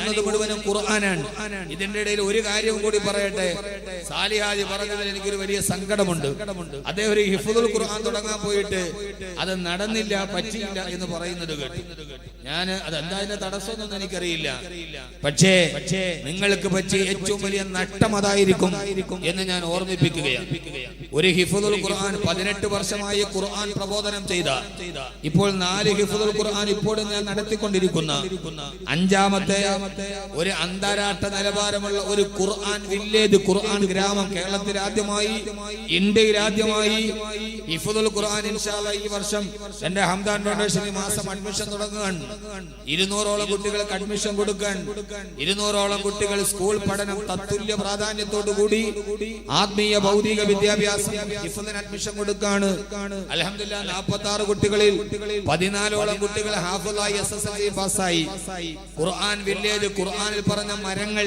ഓതുന്നത് മുഴുവനും ഖുർആനാണ്. ഇതിന്റെ ഇടയിൽ ഒരു കാര്യവും കൂടി പറയട്ടെ. സാലിഹാജി പറഞ്ഞതിൽ എനിക്കൊരു വലിയ സങ്കടമുണ്ട്. അദ്ദേഹം ഒരു ഹിഫ്ദുൽ ഖുർആൻ തുടങ്ങാൻ പോയിട്ട് അത് നടന്നില്ല, പറ്റിയില്ല എന്ന് പറയുന്നത് കേട്ടു. ഞാൻ അതെന്താ അതിന്റെ തടസ്സമൊന്നും എനിക്കറിയില്ല. പക്ഷേ നിങ്ങൾക്ക് പറ്റിയ ഏറ്റവും വലിയ നഷ്ടം അതായിരിക്കും എന്ന് ഞാൻ ഓർമ്മിപ്പിക്കുകയാണ്. ഒരു ഹിഫ്ദുൽ ഖുർആൻ 18 വർഷമായി ഖുർആൻ പ്രബോധനം ചെയ്ത, ഇപ്പോൾ 4 ഹിഫ്ദുൽ ഖുർആൻ ഇപ്പോഴും ഞാൻ നടത്തിക്കൊണ്ടിരിക്കുന്ന 5ാമത്തെ ഒരു അന്താരാഷ്ട്ര നിലവാരമുള്ള ഒരു ഖുർആൻ വില്ലേജ്, ഖുർആൻ ഗ്രാമം കേരളത്തിൽ ആദ്യമായി, ഇന്ത്യയിൽ ആദ്യമായി ഹിഫ്ദുൽ ഖുർആൻ ഇൻഷാ അല്ലാഹ് ഈ വർഷം എന്റെ ഹംദാൻ ഫൗണ്ടേഷൻ ഈ മാസം അഡ്മിഷൻ തുടങ്ങുകയാണ്. 200ഓളം കുട്ടികൾക്ക് അഡ്മിഷൻ കൊടുക്കാൻ, 200ഓളം കുട്ടികൾ സ്കൂൾ പഠനം തത്തുല്യ പ്രാധാന്യത്തോടു കൂടി ആത്മീയ ഭൗതിക വിദ്യാഭ്യാസം ഹിഫ്ദിന് അഡ്മിഷൻ കൊടുക്കാണ്. അൽഹംദുലില്ലാഹ് 46 കുട്ടികളിൽ 14ഓളം കുട്ടികൾ ഹാഫിളായി SSLC പാസ്സായി. ഖുർആൻ വില്ലേജ്, ഖുർആനിൽ പറഞ്ഞ മരങ്ങൾ,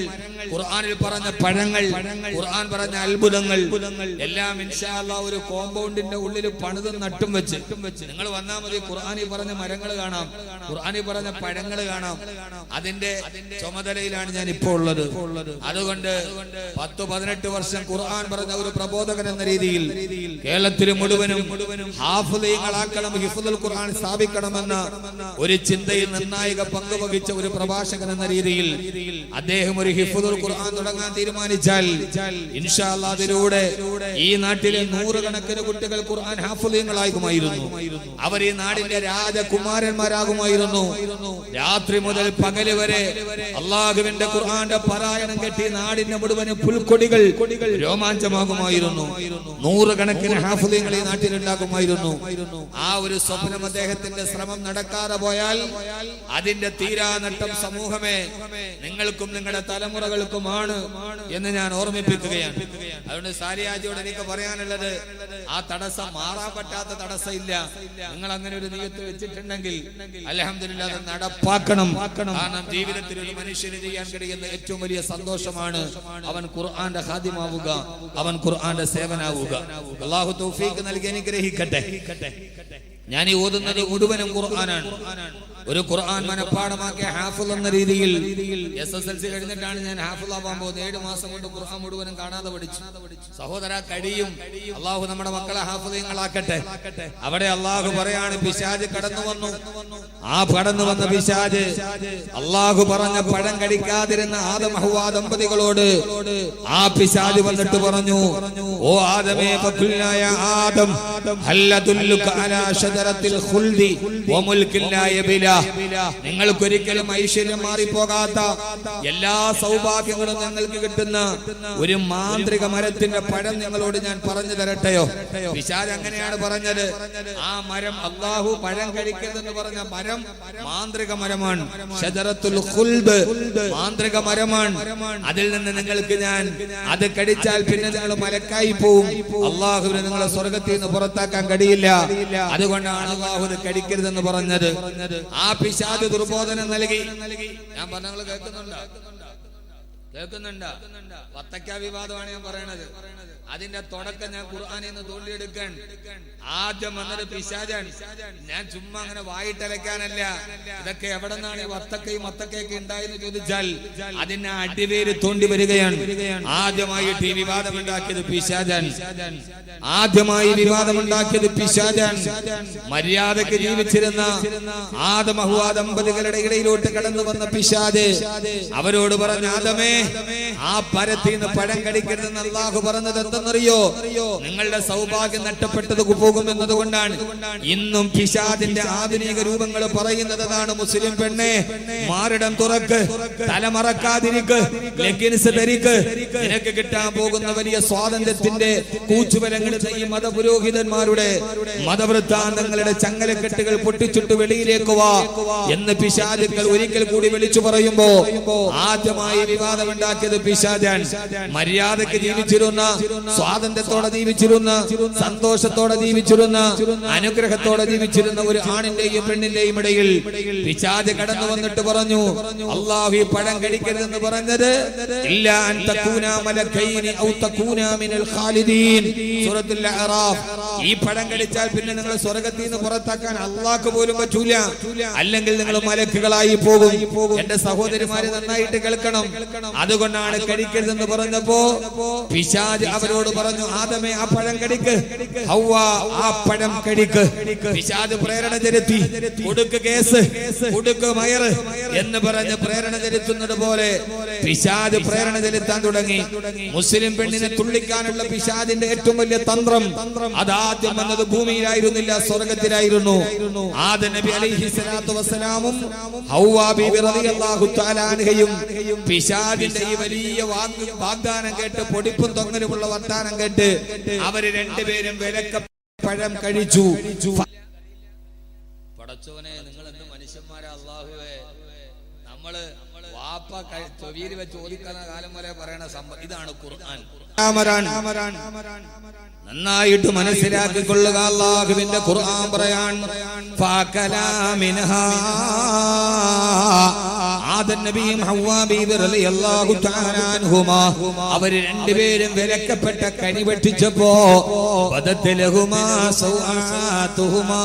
ഖുർആനിൽ പറഞ്ഞ പഴങ്ങൾ, ഖുർആൻ പറഞ്ഞ അത്ഭുതങ്ങൾ എല്ലാം ഇൻഷാ അല്ലാഹ് ഒരു കോമ്പൗണ്ടിന്റെ ഉള്ളിൽ പണിതും നട്ടും വെച്ച് നിങ്ങൾ വന്നാൽ മതി. ഖുർആനിൽ പറഞ്ഞ മരങ്ങൾ കാണാം, ഖുർആനിൽ പറഞ്ഞ പഴങ്ങൾ കാണാം. അതിന്റെ ചുമതലയിലാണ് ഞാൻ ഇപ്പോൾ ഉള്ളത്. അതുകൊണ്ട് 10-18 വർഷം ഖുർആൻ പറഞ്ഞ ഒരു പ്രബോധകൻ എന്ന രീതിയിൽ കേരളത്തിൽ മുഴുവനും ഹാഫിളീങ്ങളാക്കണം, ഹിഫ്ദുൽ ഖുർആൻ സ്ഥാപിക്കണമെന്ന ഒരു ചിന്തയിൽ നിർണായക പങ്ക് വഹിച്ച ഒരു പ്രഭാഷകൻ എന്ന രീതിയിൽ അദ്ദേഹം ഒരു ഹിഫ്ദുൽ ഖുർആൻ തുടങ്ങാൻ തീരുമാനിച്ചാൽ ഇൻഷാ അല്ലാഹ് അതിലൂടെ ഈ നാട്ടിലെ 100 കണക്കിന് കുട്ടികൾ ഖുർആൻ ഹാഫിളീങ്ങളാകുമായിരുന്നു. അവർ ഈ നാടിന്റെ രാജകുമാരന്മാരാകുമായിരുന്നു. രാത്രി മുതൽ പകല് വരെ അള്ളാഹുവിന്റെ ഖുർആന്റെ പാരായണം കെട്ടി നാടിന്റെ മുഴുവനും പുൽക്കൊടികൾ രോമാഞ്ചമാകുമായിരുന്നു. 100 കണക്കിന് ഹാഫിളീങ്ങൾ ഈ നാട്ടിലുണ്ടാകുമായിരുന്നു. ആ ഒരു സ്വപ്നം അദ്ദേഹത്തിന്റെ ശ്രമം നടക്കാതെ പോയാൽ അതിന്റെ തീരാനട്ടം സമൂഹമേ നിങ്ങൾക്കും നിങ്ങളുടെ തലമുറകൾക്കുമാണ് എന്ന് ഞാൻ ഓർമ്മിപ്പിക്കുകയാണ്. അതുകൊണ്ട് സാലിയാജിയോട് എനിക്ക് പറയാനുള്ളത്, ആ തടസ്സം മാറാൻ പറ്റാത്ത തടസ്സം ഇല്ല. നിങ്ങൾ അങ്ങനെ ഒരു നിയത്ത് വെച്ചിട്ടുണ്ടെങ്കിൽ അൽഹംദുലില്ലാഹ് അത് നടപ്പാക്കണം. കാരണം ജീവിതത്തിൽ ഒരു മനുഷ്യന് ചെയ്യാൻ കഴിയുന്ന ഏറ്റവും വലിയ സന്തോഷമാണ് അവൻ ഖുർആന്റെ ഖാദിമാവുക, അവൻ ഖുർആന്റെ സേവനാവുക. അല്ലാഹു തൗഫീഖ് നൽകി അനുഗ്രഹിക്കട്ടെ. ഞാൻ ഈ ഓതുന്നത് മുഴുവനും ഖുർആനാണ്. ഒരു ഖുർആൻ മനപ്പാഠമാക്കിയ ഹാഫിള് എന്ന രീതിയിൽ SSLC കഴിഞ്ഞിട്ടാണ് ഞാൻ ഹാഫിളാവാൻ പോകുന്നത്. 7 മാസം കൊണ്ട് ഖുർആൻ മുഴുവനും കാണാതെ പഠിച്ചു. സഹോദര കഴിയും. അള്ളാഹു നമ്മുടെ മക്കളെ ഹാഫിളീങ്ങളാക്കട്ടെ. അവിടെ അള്ളാഹു പറയാണ്, പിശാച് കടന്നു വന്നു. ആ കടന്നു വന്ന പിശാച് അള്ളാഹു പറഞ്ഞ പഴം കഴിക്കാതിരുന്ന ആദം ഹവ്വ ദമ്പതികളോട് ആ പിശാച് വന്നിട്ട് പറഞ്ഞു, ഓ ആദമേ, ഫഖുൽനായ ആദം ഹൽ അദുല്ലുക അലാ ശജറത്തിൽ ഖുൽദി വമുൽകിൻ ലാ യബില. നിങ്ങൾക്കൊരിക്കലും ഐശ്വര്യം മാറിപ്പോകാത്ത എല്ലാ സൗഭാഗ്യങ്ങളും നിങ്ങൾക്ക് കിട്ടുന്ന ഒരു മാന്ത്രിക മരത്തിന്റെ പഴം നിങ്ങളോട് ഞാൻ പറഞ്ഞു തരട്ടെയോ? പിശാച് അങ്ങനെയാണ് പറഞ്ഞത്. ആ മരം, അല്ലാഹു പഴം കഴിക്കരുതെന്ന് പറഞ്ഞ മരം മാന്ത്രിക മരമാണ്. ശജറത്തുൽ ഖുൽദ് മാന്ത്രിക മരമാണ്. അതിൽ നിന്ന് നിങ്ങൾക്ക് ഞാൻ അത് കടിച്ചാൽ പിന്നെ നിങ്ങൾ മലക്കായി പോവും. അല്ലാഹുവിനെ നിങ്ങളെ സ്വർഗ്ഗത്തിൽ നിന്ന് പുറത്താക്കാൻ കഴിയില്ല. അതുകൊണ്ടാണ് അല്ലാഹു ഇത് കടിക്കരുതെന്ന് പറഞ്ഞത്. ആ പിശാച് ദുർബോധനം നൽകി. ഞാൻ പറഞ്ഞ കേൾക്കുന്നുണ്ടോ? വത്തക്ക വിവാദമാണ് ഞാൻ പറയണത്. അതിന്റെ തുടക്കം ഞാൻ ഖുർആനിൽ നിന്ന് തോണ്ടിയെടുക്കാൻ ആദ്യം വന്നത് പിശാചാണ്. ഞാൻ ചുമ്മാ അങ്ങനെ വായിട്ടലക്കാനല്ല. ഇതൊക്കെ എവിടെ നിന്നാണ് ഈ വത്തക്കയും മത്തക്കയൊക്കെ ഉണ്ടായെന്ന് ചോദിച്ചാൽ അതിന്റെ അടിവേര് തോണ്ടി വരികയാണ്. ആദ്യമായിട്ട് ഈ വിവാദമുണ്ടാക്കിയത് പിശാചാണ്. ആദ്യമായി വിവാദമുണ്ടാക്കിയത് പിശാചാണ്. മര്യാദക്ക് ജീവിച്ചിരുന്ന ആദം ഹവ്വ ദമ്പതികളുടെ ഇടയിലോട്ട് കടന്നു വന്ന പിശാച് അവരോട് പറഞ്ഞ, ആദമേ, ആ പരത്തിൽ നിന്ന് പഴം കടിക്കരുതെന്ന് അല്ലാഹു പറഞ്ഞത് എന്തെന്നറിയോ? നിങ്ങളുടെ സൗഭാഗ്യം നഷ്ടപ്പെട്ടത് പോകുമെന്നതുകൊണ്ടാണ്. ഇന്നും പിശാചിന്റെ ആധുനിക രൂപങ്ങൾ പറയുന്നത് അതാണ്. മുസ്ലിം പെണ്ണെ, മാറിടം തുറക്ക്, തലമറക്കാതിരിക്ക്, ലെഗിൻസ് ധരിക്ക്. നിനക്ക് കിട്ടാൻ പോകുന്ന വലിയ സ്വാതന്ത്ര്യത്തിന്റെ കൂച്ചുവലങ്ങൾ ഈ മതപുരോഹിതന്മാരുടെ മതവൃത്താന്തങ്ങളുടെ ചങ്ങലക്കെട്ടുകൾ പൊട്ടിച്ചിട്ട് വെളിയിലേക്ക് വാ എന്ന് പിശാചുക്കൾ ഒരിക്കൽ കൂടി വിളിച്ചു പറയുമ്പോ ആദ്യമായി വിവാദം വിവാദമുണ്ടാക്കിയത് പിശാചാൻ. മര്യാദയ്ക്ക് ജീവിച്ചിരുന്ന, സ്വാതന്ത്ര്യത്തോടെ ജീവിച്ചിരുന്ന, സന്തോഷത്തോടെ ജീവിച്ചിരുന്ന, അനുഗ്രഹത്തോടെ ജീവിച്ചിരുന്ന ഒരു ആണിന്റെയും പെണ്ണിന്റെയും ഇടയിൽ പിശാച് കടന്നു വന്നിട്ട് പറഞ്ഞു, അല്ലാഹു ഈ പഴം കഴിക്കരുതെന്ന് പറഞ്ഞത് ഇല്ല അൻ തകൂനാ മലക്കൈനി ഔ തകൂനാ മിനൽ ഖാലിദീൻ. സൂറത്തുൽ അഅറാഫ്. ഈ പഴം കഴിച്ചാൽ പിന്നെ നിങ്ങൾ സ്വർഗ്ഗത്തിൽ നിന്ന് പുറത്താക്കാൻ അല്ലാഹുക്ക് പോലും പറ്റൂല, അല്ലെങ്കിൽ നിങ്ങൾ മലക്കുകളായി പോകും. എന്റെ സഹോദരിമാരെ നന്നായിട്ട് കേൾക്കണം. അതുകൊണ്ടാണ് കഴിക്കരുതെന്ന് പറഞ്ഞപ്പോ പിശാച് അവരോട് പറഞ്ഞു, ആദമേ ആ പഴം കഴിക്ക്, ഹവ്വ ആ പഴം കഴിക്ക്. പിശാച് പ്രേരണ ചെലുത്തി, കൊടുക്ക് കേസ്, കൊടുക്ക് മയർ എന്ന് പറഞ്ഞ് പ്രേരണ ചെലുത്തുന്നത് പോലെ പിശാച് പ്രേരണ ചെലുത്താൻ തുടങ്ങി. മുസ്ലിം പെണ്ണിനെ തുള്ളിക്കാനുള്ള പിശാചിന്റെ ഏറ്റവും വലിയ തന്ത്രം അതാദ്യം വന്നത് ഭൂമിയിലായിരുന്നില്ല, സ്വർഗത്തിലായിരുന്നു. ആദം നബി അലൈഹിസ്സലാത്തു വസ്സലാമും ഹവ്വാ ബീബി റളിയല്ലാഹു തആല അൻഹയും പിശാചിന്റെ ഈ വലിയ വാഗ്ദാനം കേട്ട്, പൊടിപ്പും തൊങ്ങലുമുള്ള വർത്താനം കേട്ട് അവര് രണ്ടുപേരും വിലക്ക പഴം കഴിച്ചു. പടച്ചോനെ, നിങ്ങൾ എന്ത് മനുഷ്യന്മാരാ അല്ലാഹുവേ. നമ്മള് വാപ്പ ചെവിയിൽ വെച്ച് ഓതിക്കുന്ന കാലം വരെ പറയണ സംഭവം ഇതാണ് ഖുർആൻ. നന്നായിട്ട് മനസ്സിലാക്കിക്കൊള്ളുക. അല്ലാഹുവിന്റെ ഖുർആൻ പറയാൻ ഫഅകലാ മിൻഹാ. ആദം നബിയും ഹവ്വാ ബീബി റളിയല്ലാഹു തആല അൻഹുമാ അവർ രണ്ടുപേരും വിലക്കപ്പെട്ട കനി വെട്ടിച്ചപ്പോ ബദത് ലഹുമാ സൗആതുഹുമാ.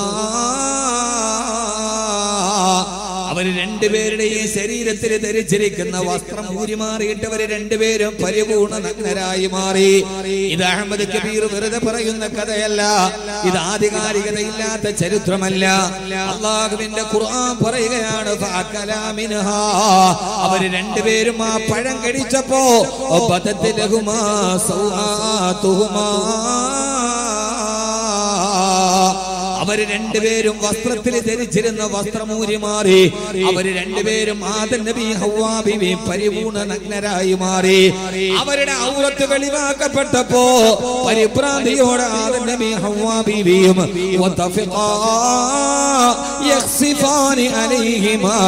അവർ രണ്ടുപേരുടെയും ശരീരത്തിൽ ധരിച്ചിരിക്കുന്ന വസ്ത്രം ഊരിമാറിയിട്ട് അവർ രണ്ടുപേരും പരിപൂർണ നഗ്നരായി മാറി. ഇത് അഹമ്മദ് കബീർ വെറുതെ പറയുന്ന കഥയല്ല, ഇത് ആധികാരികതയില്ലാത്ത ചരിത്രമല്ല. അല്ലാഹുവിന്റെ ഖുർആൻ പറയുകയാണ്, ഫഅകലാ മിൻഹാ. അവർ രണ്ടുപേരും ആ പഴം കഴിച്ചപ്പോ ബദത് ലഹുമാ സൗആതുഹുമാ. അവർ രണ്ടുപേരും വസ്ത്രത്തിൽ ധരിച്ചിരുന്ന വസ്ത്രമൂരി മാറി. അവർ രണ്ടുപേരും ആദം നബി ഹവ്വാ ബീവി പരിപൂർണ നഗ്നരായി മാറി. അവരുടെ ഔറത്ത് വെളിവാക്കപ്പെട്ടപ്പോ പരിഭ്രാന്തിയോടെ ആദം നബി ഹവ്വാ ബീവിയും വതഫിഖാ യഖ്സിഫാനി അലൈഹിമാ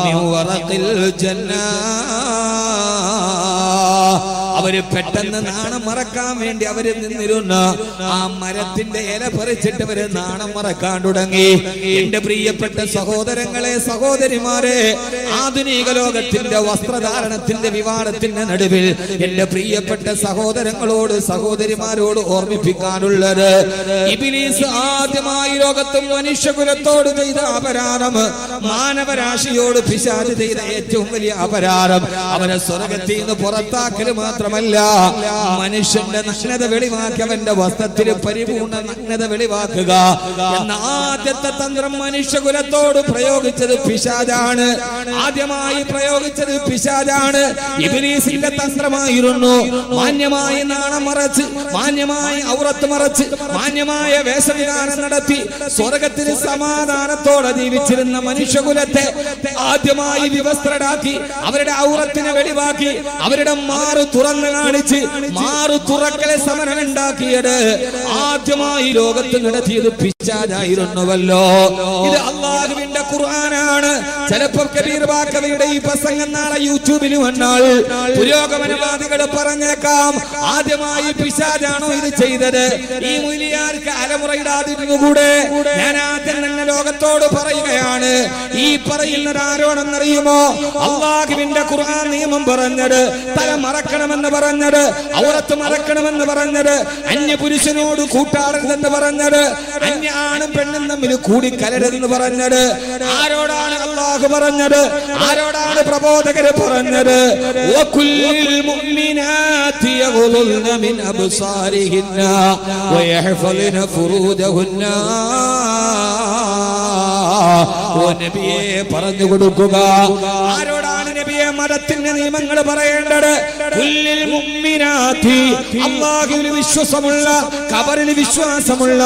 മിൻ വറഖിൽ ജന്നാ. അവര് പെട്ടെന്ന് നാണം മറക്കാൻ വേണ്ടി അവര് നിന്നിരുന്ന ആ മരത്തിന്റെ ഇല പറിച്ചിട്ട് അവര് നാണം മറക്കാൻ തുടങ്ങി. എന്റെ പ്രിയപ്പെട്ട സഹോദരങ്ങളെ, സഹോദരിമാരെ, ആധുനിക ലോകത്തിന്റെ വസ്ത്രധാരണത്തിന്റെ വിവാദത്തിന്റെ നടുവിൽ എന്റെ പ്രിയപ്പെട്ട സഹോദരങ്ങളോട്, സഹോദരിമാരോട് ഓർമ്മിപ്പിക്കാനുള്ളത്, ഇബ്ലീസ് ആദ്യമായി ലോകത്തും മനുഷ്യകുലത്തോട് ചെയ്ത അപരാധം, മാനവരാശിയോട് പിശാച് ചെയ്ത ഏറ്റവും വലിയ അപരാധം അവനെ സ്വർഗ്ഗത്തിൽ നിന്ന് പുറത്താക്കൽ മാത്രമല്ല, മനുഷ്യന്റെ നഗ്നത വെളിവാക്കി അവന്റെ വസ്ത്രത്തിൽ പരിപൂർണ നഗ്നത വെളിവാക്കുക എന്ന ആദ്യത്തെ തന്ത്രം മനുഷ്യകുലത്തോട് പ്രയോഗിച്ചത് പിശാചാണ്. ആദ്യമായി പ്രയോഗിച്ചത് പിശാചാണ്. ഇബ്ലീസിന്റെ തന്ത്രമായിരുന്നു. മാന്യമായി നാണം മറച്ച്, മാന്യമായി ഔറത്ത് മറച്ച്, മാന്യമായ വേഷവിധാനം നടത്തി സ്വർഗത്തിന് സമാധാനത്തോടെ ജീവിച്ചിരുന്ന മനുഷ്യകുലത്തെ ആദ്യമായി വിവസ്ത്രരാക്കി അവരുടെ ഔറത്തിനെ വെളിവാക്കി അവരുടെ മാറു തുറന്നു കാണിച്ച് മാറു തുറക്കലെ സമരം ഉണ്ടാക്കിയത് ആദ്യമായി ലോകത്ത് നടത്തിയത് പിശാചായിരുന്നുവല്ലോ. ഇത് അല്ലാഹുവിന്റെ ഖുർആനാണ്. ചിലപ്പോൾ കബീർ ബാക്കവിയുടെ ഈ പ്രസംഗം നാളെ യൂട്യൂബിൽ വന്നാൽ പുരോഗമനവാദികൾ പറഞ്ഞേക്കാം, ആദ്യമായി പിശാചാണോ ഇത് ചെയ്തത്? ഈ മുലിയാർക്ക് അലമുറയിടാതിരുന്നുകൂടെ? ഞാൻ ആദ്യം തന്നെ ലോകത്തോട് പറയുകയാണ്, ഈ പറയുന്നത് ആരോടെന്നറിയുമോ? അല്ലാഹുവിന്റെ ഖുർആൻ നിയമം പറഞ്ഞത് തല മറക്കണമെന്ന് പറഞ്ഞത്, ഔറത്ത് മറക്കണമെന്ന് പറഞ്ഞത്, അന്യ പുരുഷനോട് കൂട്ടാടരുതെന്ന് പറഞ്ഞത്, അന്യ ആണും പെണ്ണും തമ്മിൽ കൂടിക്കലരുതെന്ന് പറഞ്ഞത് ആരോടാണ് അല്ലാഹു പറഞ്ഞത്? ആരോടാണ് പ്രബോധകര് പറഞ്ഞത്? വകുല്ലിൽ മുഅ്മിനാതി യഗ്ളുൽന മിൻ അബ്സാരിഹിന്ന വയഹ്ഫളിന ഫുറൂജഹുന്ന. ഓ നബിയെ പറഞ്ഞു കൊടുക്കുക. ആരോടാണ് നബിയെ മതത്തിന്റെ നിയമങ്ങൾ പറയേണ്ടത്? കുല്ലിൽ മുഅ്മിനാത്തി അല്ലാഹുവിൽ വിശ്വാസമുള്ള ഖബറിൽ വിശ്വാസമുള്ള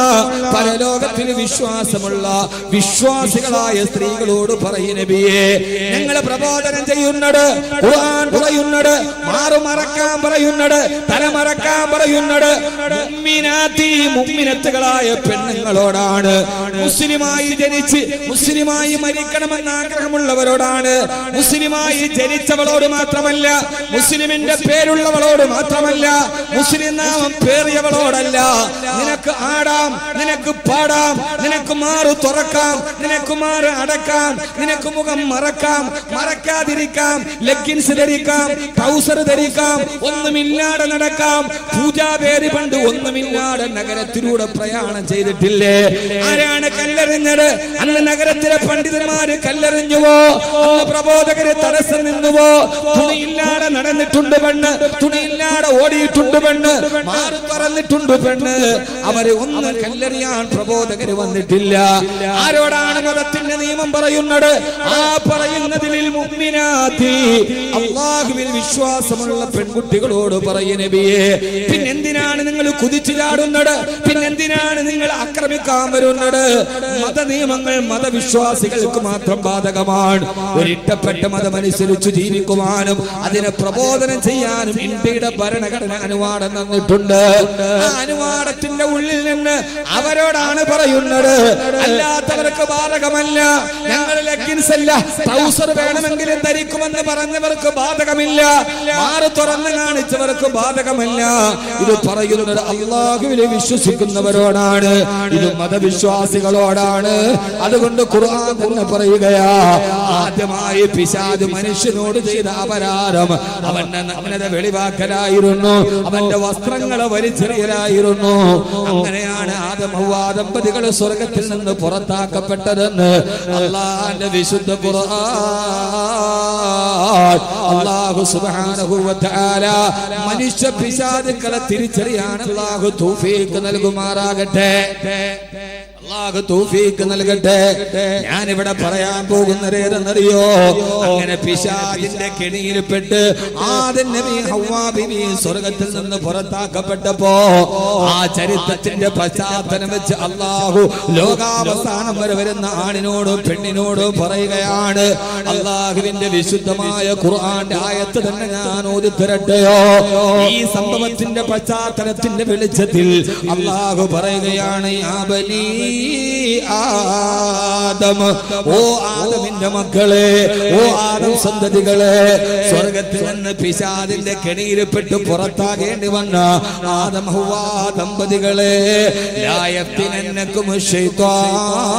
പരലോകത്തിൽ വിശ്വാസമുള്ള വിശ്വാസികളായ സ്ത്രീകളോട് പറയും നബിയേ ഞങ്ങൾ പ്രബോധനം ചെയ്യുന്നത് ഖുർആൻ പറയുന്നത് മാറുമറക്കാൻ പറയുന്നത് തലമറക്കാൻ പറയുന്നത് മുഅ്മിനാത്തി മുഅ്മിനത്തുകളായ പെണ്ണുങ്ങളോടാണ് മുസ്ലിമായി ജനിച്ച് മുസ്ലിമായി മരിക്കണമെന്ന് ആഗ്രഹമുള്ളവരോടാണ് മുസ്ലിമായി ജനിച്ചവളോട് മാത്രമല്ല മുസ്ലിമിന്റെ പേരുള്ളവളോട് മാത്രമല്ല മുസ്ലിം നാമം പേറിയവളോടല്ല നിനക്ക് ആടാം നിനക്ക് പാടാം നിനക്ക് മാറു തുറക്കാം നിനക്ക് മാറ് അടക്കാം നിനക്ക് മുഖം മറക്കാം മറക്കാതിരിക്കാം ലെഗിൻസ് ധരിക്കാം ട്രൗസർ ധരിക്കാം ഒന്നുമില്ലാതെ നടക്കാം പൂജാപേരി പണ്ട് ഒന്നുമില്ലാതെ നഗരത്തിലൂടെ പ്രയാണം ചെയ്തിട്ടില്ലേ ആരാണ് കല്ലെറിഞ്ഞത് അന്ന് നഗരത്തിലെ പണ്ഡിതന്മാര് കല്ലെറിഞ്ഞുവോ അന്ന് പ്രബോധകര് തടസ്സം നിന്നുവോ തുണിയില്ലാതെ നടന്നിട്ടുണ്ട് പെണ്ണ് തുണിയില്ലാതെ ഓടിയിട്ടുണ്ട് പെണ്ണ് മാറി തുറന്നിട്ടുണ്ട് പെണ്ണ് അവരെ ഒന്നും കല്ലെറിയാൻ പ്രബോധകര് വന്നിട്ടില്ല ആരോടാണ് മതത്തിന്റെ നിയമം പറയുന്നത് ആ പറയുന്നതിൽ മുഅ്മിനാത്തി അല്ലാഹുവിൽ വിശ്വാസമുള്ള പെൺകുട്ടികളോട് പറയും നബിയേ പിന്നെന്തിനാണ് നിങ്ങൾ കുതിച്ചു ചാടുന്നത് പിന്നെന്തിനാണ് നിങ്ങൾ ആക്രമിക്കാൻ വരുന്നത് മത നിയമങ്ങൾ മതവിശ്വാസികൾക്ക് മാത്രം ബാധകമാണ് ഒരിട്ടപ്പെട്ട മതമനുസരിച്ച് ജീവിക്കുവാനും അതിനെ പ്രബോധനം ചെയ്യാനും ഇന്ത്യയുടെ ഭരണഘടന അനുവാദം തന്നിട്ടുണ്ട് ആ അനുവാദത്തിന്റെ ഉള്ളിൽ നിന്ന് അവരോടാണ് പറയുന്നത് അല്ലാത്തവർക്ക് ബാധകമല്ല ഞങ്ങൾ ലെഗിൻസ് അല്ല ട്രൗസർ വേണമെങ്കിലും ധരിക്കുമെന്ന് പറഞ്ഞവർക്ക് ബാധകമില്ല മാറ് തുറന്ന് കാണിച്ചവർക്ക് ബാധകമല്ല ഇത് പറയുന്നത് അല്ലാഹുവിൽ വിശ്വസിക്കുന്നവരോടാണ് ഇത് മതവിശ്വാസികളോടാണ് അതുകൊണ്ട് ഖുർആൻ തന്നെ പറയുകയാ ആദ്യമായി പിശാച് മനുഷ്യനോട് ചെയ്ത അപരാധം അവന്റെ നഗ്നത വെളിവാക്കലായിരുന്നു അവന്റെ വസ്ത്രങ്ങളെ വലിച്ചെറിയലായിരുന്നു അങ്ങനെയാണ് ആദം ഹവ്വ ദമ്പതികൾ സ്വർഗ്ഗത്തിൽ നിന്ന് പുറത്താക്കപ്പെട്ടതെന്ന് അല്ലാഹുവിന്റെ വിശുദ്ധ ഖുർആൻ അല്ലാഹു സുബ്ഹാനഹു വ തആല മനുഷ്യ പിശാചുക്കളെ തിരിച്ചറിയാൻ അല്ലാഹു തൗഫീഖ് നൽകുമാറാകട്ടെ അല്ലാഹു തൗഫീഖ് നൽകട്ടെ ഞാൻ ഇവിടെ പറയാൻ പോകുന്നത് ഏതെന്നറിയോ അങ്ങനെ പിശാചിന്റെ കെണിയിൽപ്പെട്ട് ആദം നബി ഹവ്വ ബീവി സ്വർഗ്ഗത്തിൽ നിന്ന് പുറത്താക്കപ്പെട്ടപ്പോ ആ ചരിത്രത്തിന്റെ പശ്ചാത്തലം വെച്ച് അല്ലാഹു ലോകാവസാനം വരെ വരുന്ന ആണിനോടും പെണ്ണിനോടും പറയുകയാണ് അല്ലാഹുവിന്റെ വിശുദ്ധമായ ഖുർആന്റെ ആയത്ത് തന്നെ ഞാൻ ഓതി തരട്ടെയോ ഈ സംഭവത്തിന്റെ പശ്ചാത്തലത്തിന്റെ വെളിച്ചത്തിൽ അല്ലാഹു പറയുകയാണ് യാ ബനീ ആദം ഓ ആദമിന്റെ മക്കളെ ഓ ആദം സന്തതികളെ സ്വർഗ്ഗത്തിൽ നിന്ന് പിശാചിന്റെ കെണിയിൽപ്പെട്ട് പുറത്താകേണ്ടി വന്ന ആദം ഹവ്വ ദമ്പതികളെ ലാ യഫ്തിനന്നകും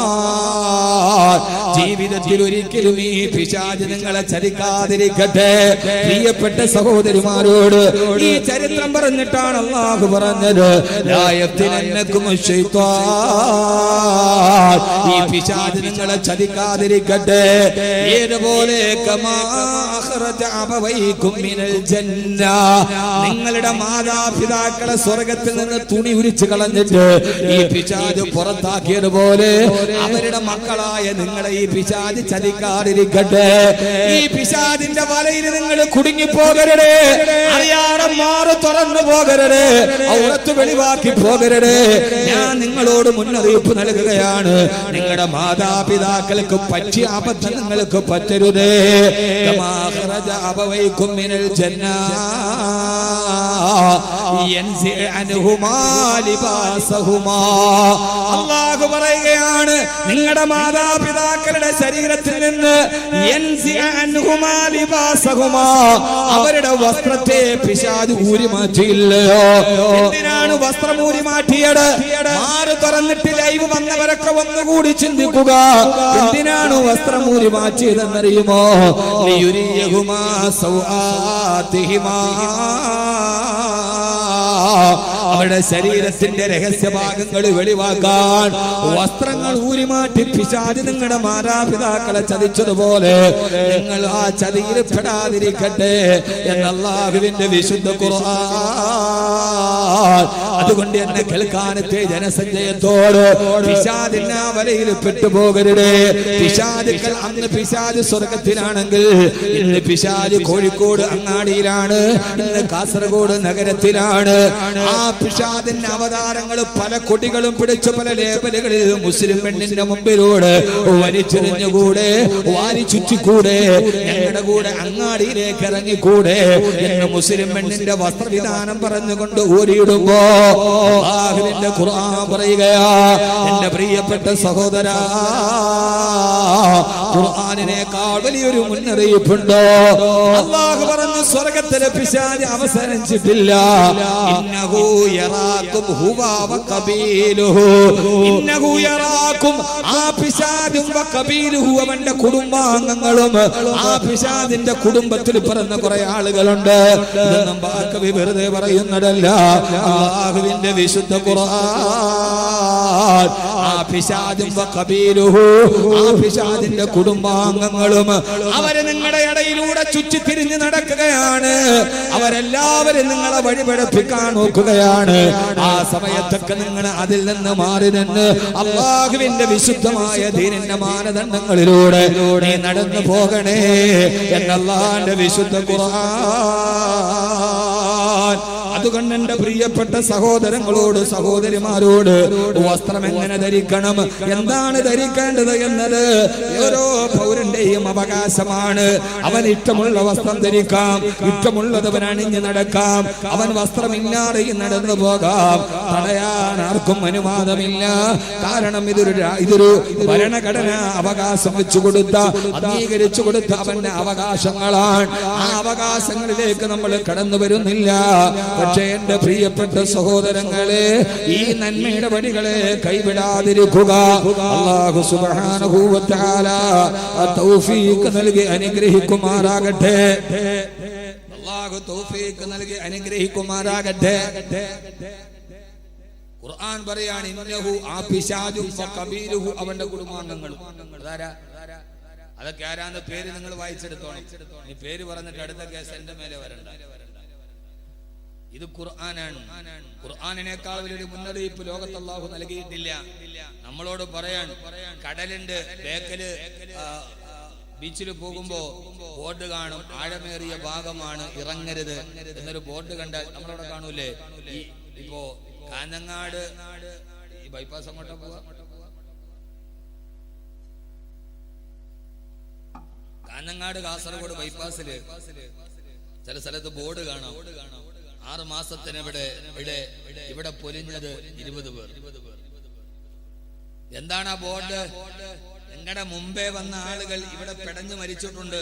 ശൈത്വാൻ ജീവിതത്തിൽ ഒരിക്കലും ഈ പിശാച് നിങ്ങളെ ചതിക്കാതിരിക്കട്ടെ പ്രിയപ്പെട്ട സഹോദരിമാരോട് ഈ ചരിത്രം പറഞ്ഞിട്ടാണ് അല്ലാഹു പറഞ്ഞത് ലാ യഫ്തിനന്നകും ശൈത്വാൻ ഈ പിശാച് നിങ്ങളെ ചതിക്കാതിരിക്കട്ടെ ഏതുപോലെ നിങ്ങളുടെ മാതാപിതാക്കളെ സ്വർഗ്ഗത്തിൽ നിന്ന് തുണി ഉരിച്ചു കളഞ്ഞിട്ട് ഈ പിശാച് പുറത്താക്കിയതുപോലെ അവരുടെ മക്കളായ നിങ്ങളെ ഈ പിശാച് ചതിക്കാതിരിക്കട്ടെ ഈ പിശാചിന്റെ വലയിൽ നിങ്ങൾ കുടുങ്ങിപ്പോകരുത് അറിയാതെ മാറ് തുറന്നു പോകരുത് ഔറത്ത് വെളിവാക്കി പോകരുത് ഞാൻ നിങ്ങളോട് മുന്നറിയിപ്പ് നൽകുകയാണ് നിങ്ങളുടെ മാതാപിതാക്കൾക്ക് പറ്റിയ അബദ്ധം നിങ്ങൾക്ക് പറ്റരുതേ അല്ലാഹു പറയുകയാണ് നിങ്ങളുടെ മാതാപിതാക്കളുടെ ശരീരത്തിൽ നിന്ന് അവരുടെ വസ്ത്രത്തെ പിശാച് ഊരി മാറ്റിയില്ലയോ എന്തിനാണ് വസ്ത്രം ഊരി മാറ്റിയത് മാറ് തുറന്നിട്ട് ലൈവ് വന്നവരൊക്കെ ഒന്നുകൂടി ചിന്തിക്കുക എന്തിനാണ് വസ്ത്രം ഊരി മാറ്റിയതെന്നറിയുമോ അവരുടെ ശരീരത്തിന്റെ രഹസ്യഭാഗങ്ങൾ വെളിവാക്കാൻ വസ്ത്രങ്ങൾ ഊരിമാറ്റി പിശാച് നിങ്ങളുടെ മാതാപിതാക്കളെ ചതിച്ചതുപോലെ നിങ്ങൾ ആ ചതിയിൽ പെടാതിരിക്കട്ടെ എന്ന് അല്ലാഹുവിന്റെ വിശുദ്ധ ഖുർആൻ. അതുകൊണ്ട് എന്നെ കേൾക്കാനത്തെ ജനസഞ്ചയത്തോട് പിശാചിന്റെ വലയിൽ പെട്ടുപോകരുത്. പിശാചുക്കൾ അന്ന് പിശാച് സ്വർഗത്തിലാണെങ്കിൽ ഇന്ന് പിശാച് കോഴിക്കോട് അങ്ങാടിയിലാണ്, ഇന്ന് കാസർഗോഡ് നഗരത്തിലാണ്. ആ പിശാചിന്റെ അവതാരങ്ങൾ പല കൊടികളും പിടിച്ച് പല ലേബലുകളിൽ മുസ്ലിം പെണ്ണിന്റെ മുമ്പിലൂടെ വലിച്ചെറിഞ്ഞുകൂടെ, വാരി ചുറ്റിക്കൂടെ, ഞങ്ങളുടെ കൂടെ അങ്ങാടിയിലേക്ക് ഇറങ്ങിക്കൂടെ എന്ന് മുസ്ലിം പെണ്ണിന്റെ വസ്ത്രവിധാനം പറഞ്ഞുകൊണ്ട് ഓരിയിടുമ്പോ അല്ലാഹുവിന്റെ ഖുർആൻ പറയുകയാ, എന്റെ പ്രിയപ്പെട്ട സഹോദരാ, ഖുർആനിനേക്കാൾ വലിയൊരു മുന്നറിയിപ്പുണ്ടോ? അല്ലാഹു പറഞ്ഞു, സ്വർഗ്ഗത്തിലെ പിശാച് അവസാനിച്ചിട്ടില്ല. ഇന്നഹു യറാകും ഹുവ വഖബീലുഹു. ഇന്നഹു യറാകും, ആ പിശാചും വഖബീലുഹു, അവന്റെ കുടുംബാംഗങ്ങളും. ആ പിശാചിന്റെ കുടുംബത്തിൽ പിറന്ന കുറെ ആളുകളുണ്ട്. ഇതൊന്നും ബാക്കി വെറുതെ പറയുന്നതല്ല, അല്ലാഹുവിന്റെ വിശുദ്ധ ഖുർആൻ. ആ പിശാചും വഖബീലുഹു, ആ പിശാചിന്റെ കുടുംബാംഗങ്ങളും അവര് നിങ്ങളുടെ ഇടയിലൂടെ ചുറ്റിത്തിരിഞ്ഞ് നടക്കുകയാണ്. അവരെല്ലാവരും നിങ്ങളെ വഴിപഴപ്പിക്കാൻ നോക്കുകയാണ്. ആ സമയത്തൊക്കെ നിങ്ങൾ അതിൽ നിന്ന് മാറി നിന്ന് അല്ലാഹുവിന്റെ വിശുദ്ധമായ ദീനിന്റെ മാനദണ്ഡങ്ങളിലൂടെ നീ നടന്നു പോകണേ എന്ന് അല്ലാഹുവിന്റെ വിശുദ്ധ ഖുർആൻ. അതുകൊണ്ട് എന്റെ പ്രിയപ്പെട്ട സഹോദരങ്ങളോട് സഹോദരിമാരോട് വസ്ത്രം എങ്ങനെ ധരിക്കണം, എന്താണ് ധരിക്കേണ്ടത് എന്നത് ഓരോ പൗരന്റെയും അവകാശമാണ്. അവൻ ഇഷ്ടമുള്ള വസ്ത്രം ധരിക്കാം, ഇഷ്ടമുള്ളത് അവൻ അണിഞ്ഞ് നടക്കാം, അവൻ വസ്ത്രമില്ലാതെ നടന്നു പോകാം. തടയാൻ ആർക്കും അനുവാദമില്ല. കാരണം ഇതൊരു ഭരണഘടന അവകാശം വെച്ചു കൊടുത്ത, അംഗീകരിച്ചു കൊടുത്ത അവന്റെ അവകാശങ്ങളാണ്. ആ അവകാശങ്ങളിലേക്ക് നമ്മൾ കടന്നു വരുന്നില്ല. പക്ഷേ എന്റെ പ്രിയപ്പെട്ട സഹോദരങ്ങളെ, ഈ നന്മയുടെ വഴികളെ കൈവിടാതിരിക്കുക. അല്ലാഹു സുബ്ഹാനഹു വ തആല തൗഫീഖ് നൽകി അനുഗ്രഹിക്കുമാറാകട്ടെ. അല്ലാഹു തൗഫീഖ് നൽകി അനുഗ്രഹിക്കുമാറാകട്ടെ. ഖുർആൻ പറയാണ്, ഇന്നഹു ആ പിശാചും വഖബീലുഹു, അവന്റെ കുടുംബാംഗങ്ങളും. അതൊക്കെ ആരാന്ന് പേര് നിങ്ങൾ വായിച്ചെടുത്തോണം. ഈ പേര് പറഞ്ഞിട്ട് അടുത്ത കേസ് എന്റെ മേലെ വരണ്ട. ഇത് ഖുർആനാണ്. ഖുർആനിനേക്കാൾ വലിയൊരു മുന്നറിയിപ്പ് ലോകത്ത് അല്ലാഹു നൽകിയിട്ടില്ല. നമ്മളോട് പറയാൻ, കടലിന്റെ ബേക്കല് ബീച്ചിൽ പോകുമ്പോ ബോർഡ് കാണും, ആഴമേറിയ ഭാഗമാണ്, ഇറങ്ങരുത് എന്നൊരു ബോർഡ് കണ്ടാൽ നമ്മളവിടെ കാണൂലേ. ഇപ്പോ കാഞ്ഞങ്ങാട് ഈ ബൈപ്പാസ് അങ്ങോട്ടാ പോവാ, കാഞ്ഞങ്ങാട് കാസർഗോഡ് ബൈപ്പാസില് ചില സ്ഥലത്ത് ബോർഡ് കാണാം, 6 മാസത്തിന് ഇവിടെ പൊലിഞ്ഞത് 20 പേർ. എന്താണ് ആ ബോർഡ്? നിങ്ങളുടെ മുമ്പേ വന്ന ആളുകൾ ഇവിടെ പെടഞ്ഞു മരിച്ചിട്ടുണ്ട്,